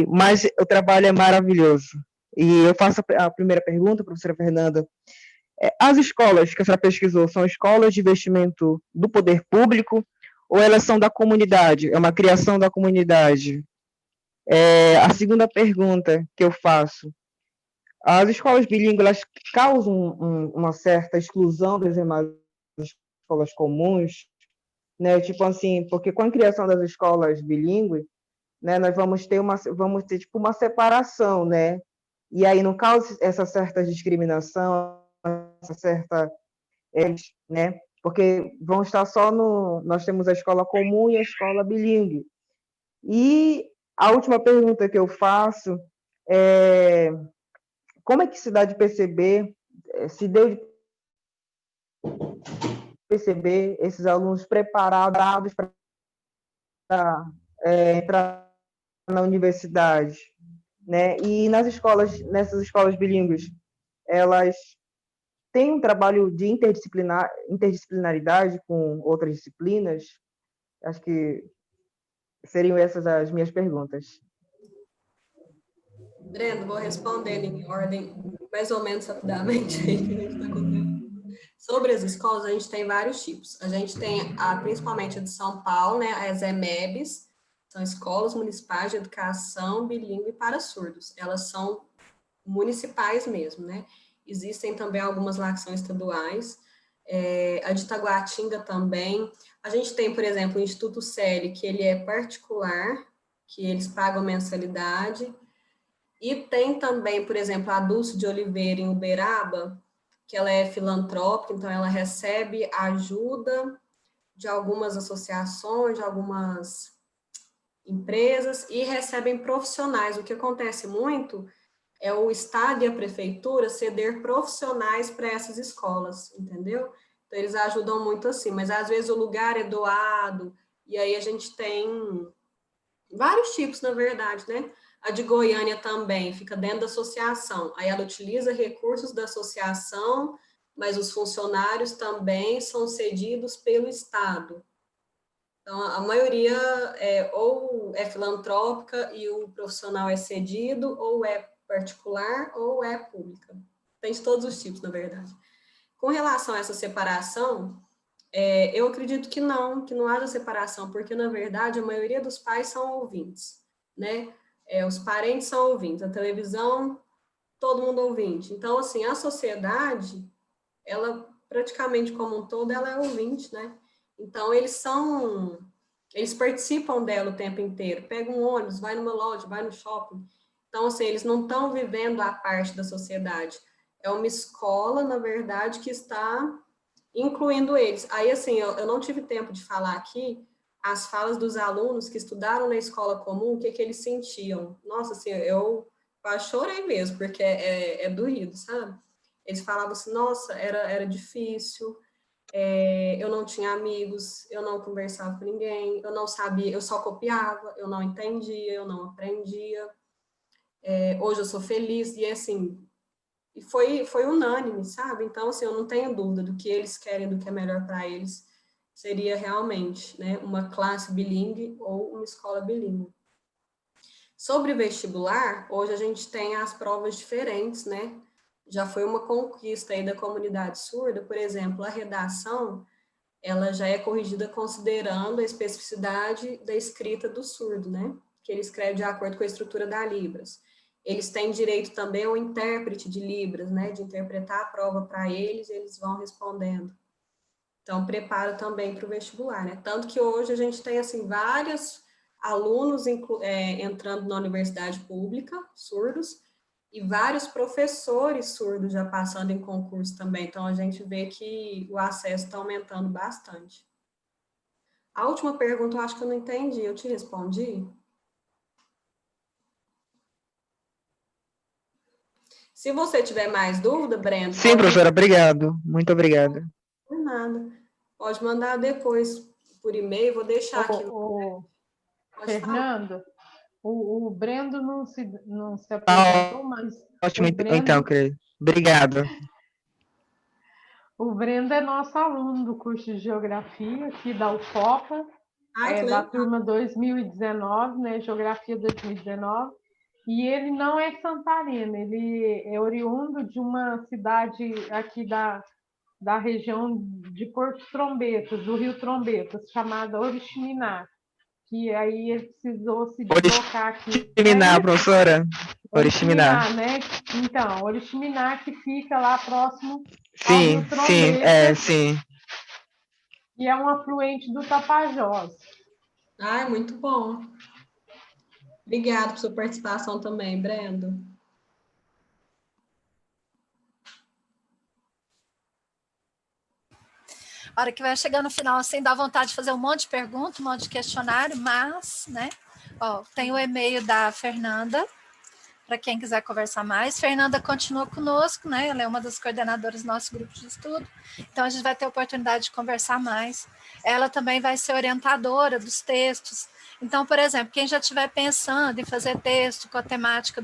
mas o trabalho é maravilhoso. E eu faço a primeira pergunta, professora Fernanda. As escolas que a senhora pesquisou são escolas de investimento do poder público ou elas são da comunidade? É uma criação da comunidade? A segunda pergunta que eu faço, as escolas bilíngues, elas causam uma certa exclusão das demais escolas comuns, né? Tipo assim, porque com a criação das escolas bilíngues, né, nós vamos ter tipo uma separação, né? E aí não causa essa certa discriminação, essa certa, né? Porque vão estar só nós temos a escola comum e a escola bilíngue. E a última pergunta que eu faço é como é que se dá de perceber, se deu de perceber esses alunos preparados para entrar na universidade, né? E nessas escolas bilíngues, elas têm um trabalho de interdisciplinaridade com outras disciplinas? Acho que seriam essas as minhas perguntas. Brenda, vou respondendo em ordem mais ou menos rapidamente aí que a gente está contando. Sobre as escolas, a gente tem vários tipos. A gente tem principalmente a de São Paulo, né, as EMEBs, são escolas municipais de educação bilíngue para surdos. Elas são municipais mesmo, né? Existem também algumas lá que são estaduais. A de Taguatinga também. A gente tem, por exemplo, o Instituto Celi, que ele é particular, que eles pagam mensalidade. E tem também, por exemplo, a Dulce de Oliveira, em Uberaba, que ela é filantrópica, então ela recebe ajuda de algumas associações, de algumas empresas, e recebem profissionais. O que acontece muito é o Estado e a Prefeitura ceder profissionais para essas escolas, entendeu? Então, eles ajudam muito assim, mas às vezes o lugar é doado, e aí a gente tem vários tipos, na verdade, né? A de Goiânia também fica dentro da associação, aí ela utiliza recursos da associação, mas os funcionários também são cedidos pelo Estado. Então, a maioria ou é filantrópica e o profissional é cedido, ou é particular, ou é pública. Tem de todos os tipos, na verdade. Com relação a essa separação, eu acredito que não haja separação, porque, na verdade, a maioria dos pais são ouvintes, né? Os parentes são ouvintes, a televisão, todo mundo ouvinte. Então, assim, a sociedade, ela, praticamente como um todo, ela é ouvinte, né? Então, eles participam dela o tempo inteiro. Pega um ônibus, vai numa loja, vai no shopping. Então, assim, eles não estão vivendo a parte da sociedade. É uma escola, na verdade, que está incluindo eles. Aí, assim, eu não tive tempo de falar aqui as falas dos alunos que estudaram na escola comum, o que eles sentiam. Nossa, assim, eu quase chorei mesmo, porque é doído, sabe? Eles falavam assim, nossa, era difícil, eu não tinha amigos, eu não conversava com ninguém, eu não sabia, eu só copiava, eu não entendia, eu não aprendia, hoje eu sou feliz, e assim, e foi unânime, sabe? Então, assim, eu não tenho dúvida do que eles querem, do que é melhor para eles, seria realmente, né, uma classe bilíngue ou uma escola bilíngue. Sobre vestibular, hoje a gente tem as provas diferentes, né? Já foi uma conquista aí da comunidade surda, por exemplo, a redação, ela já é corrigida considerando a especificidade da escrita do surdo, né? Que ele escreve de acordo com a estrutura da Libras. Eles têm direito também ao intérprete de Libras, né? De interpretar a prova para eles, e eles vão respondendo. Então, preparo também para o vestibular, né? Tanto que hoje a gente tem, assim, vários alunos entrando na universidade pública, surdos, e vários professores surdos já passando em concurso também. Então, a gente vê que o acesso está aumentando bastante. A última pergunta eu acho que eu não entendi. Eu te respondi? Se você tiver mais dúvida, Breno... Sim, professora, obrigado. Muito obrigado. Por nada. Pode mandar depois por e-mail, vou deixar aqui. Fernanda, o Brendo não se apresentou, mas ótimo, o Brendo, então, querido. Obrigado. O Brendo é nosso aluno do curso de Geografia aqui da UFOPA, da turma 2019, né, Geografia 2019, e ele não é santareno, ele é oriundo de uma cidade aqui da região de Porto Trombetas, do Rio Trombetas, chamada Oriximiná, que aí ele precisou se deslocar aqui. Oriximiná, professora. Oriximiná, né? Então, Oriximiná que fica lá próximo ao Sim, Rio Trombetas, sim, sim. e é um afluente do Tapajós. Ah, muito bom. Obrigada por sua participação também, Brendo. A hora que vai chegar no final, assim, dá vontade de fazer um monte de perguntas, um monte de questionário, mas, né? Ó, tem o e-mail da Fernanda, para quem quiser conversar mais. Fernanda continua conosco, né? Ela é uma das coordenadoras do nosso grupo de estudo, então a gente vai ter a oportunidade de conversar mais. Ela também vai ser orientadora dos textos. Então, por exemplo, quem já estiver pensando em fazer texto com a temática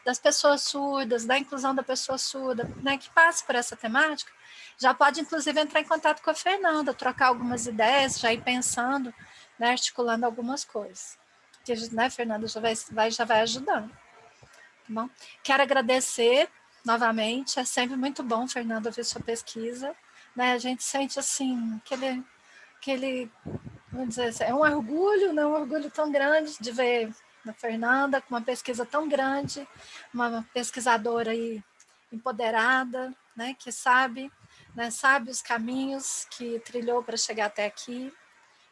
das pessoas surdas, da inclusão da pessoa surda, né, que passe por essa temática, já pode, inclusive, entrar em contato com a Fernanda, trocar algumas ideias, já ir pensando, né, articulando algumas coisas. Que, né, Fernanda, já vai ajudando. Tá bom? Quero agradecer novamente, é sempre muito bom, Fernanda, ouvir sua pesquisa. Né? A gente sente, assim, aquele vamos dizer assim, é um orgulho, né? Um orgulho tão grande de ver a Fernanda com uma pesquisa tão grande, uma pesquisadora aí empoderada, né? Que sabe, né? Sabe os caminhos que trilhou para chegar até aqui,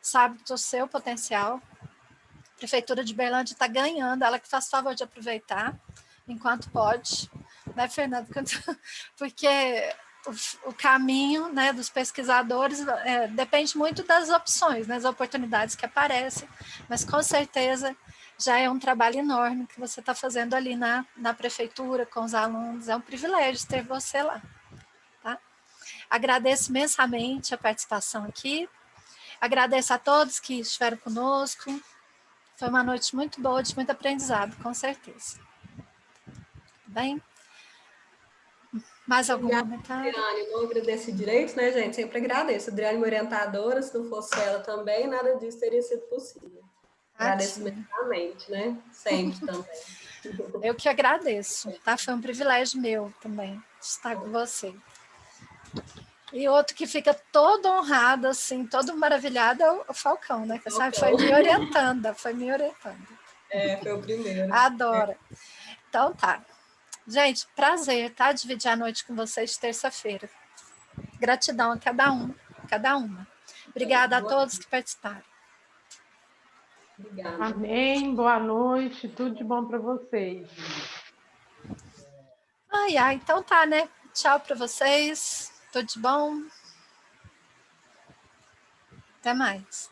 sabe do seu potencial. A Prefeitura de Berlândia está ganhando, ela que faz favor de aproveitar enquanto pode, né, Fernanda? Porque o caminho, né, dos pesquisadores depende muito das opções, das oportunidades que aparecem, mas com certeza já é um trabalho enorme que você está fazendo ali na prefeitura, com os alunos, é um privilégio ter você lá. Tá? Agradeço imensamente a participação aqui, agradeço a todos que estiveram conosco, foi uma noite muito boa, de muito aprendizado, com certeza. Bem? Mais algum comentário? Adriane, não agradeço direito, né, gente? Sempre agradeço. Adriane, minha orientadora, se não fosse ela também, nada disso teria sido possível. Agradeço imensamente, né? Sempre também. Eu que agradeço, tá? Foi um privilégio meu também estar com você. E outro que fica todo honrado, assim, todo maravilhado é o Falcão, né? Que sabe, foi me orientando. Foi o primeiro. Adora. Então tá. Gente, prazer, tá? Dividir a noite com vocês terça-feira. Gratidão a cada uma. Obrigada a todos que participaram. Obrigada. Amém, boa noite, tudo de bom para vocês. Então tá, né? Tchau para vocês, tudo de bom. Até mais.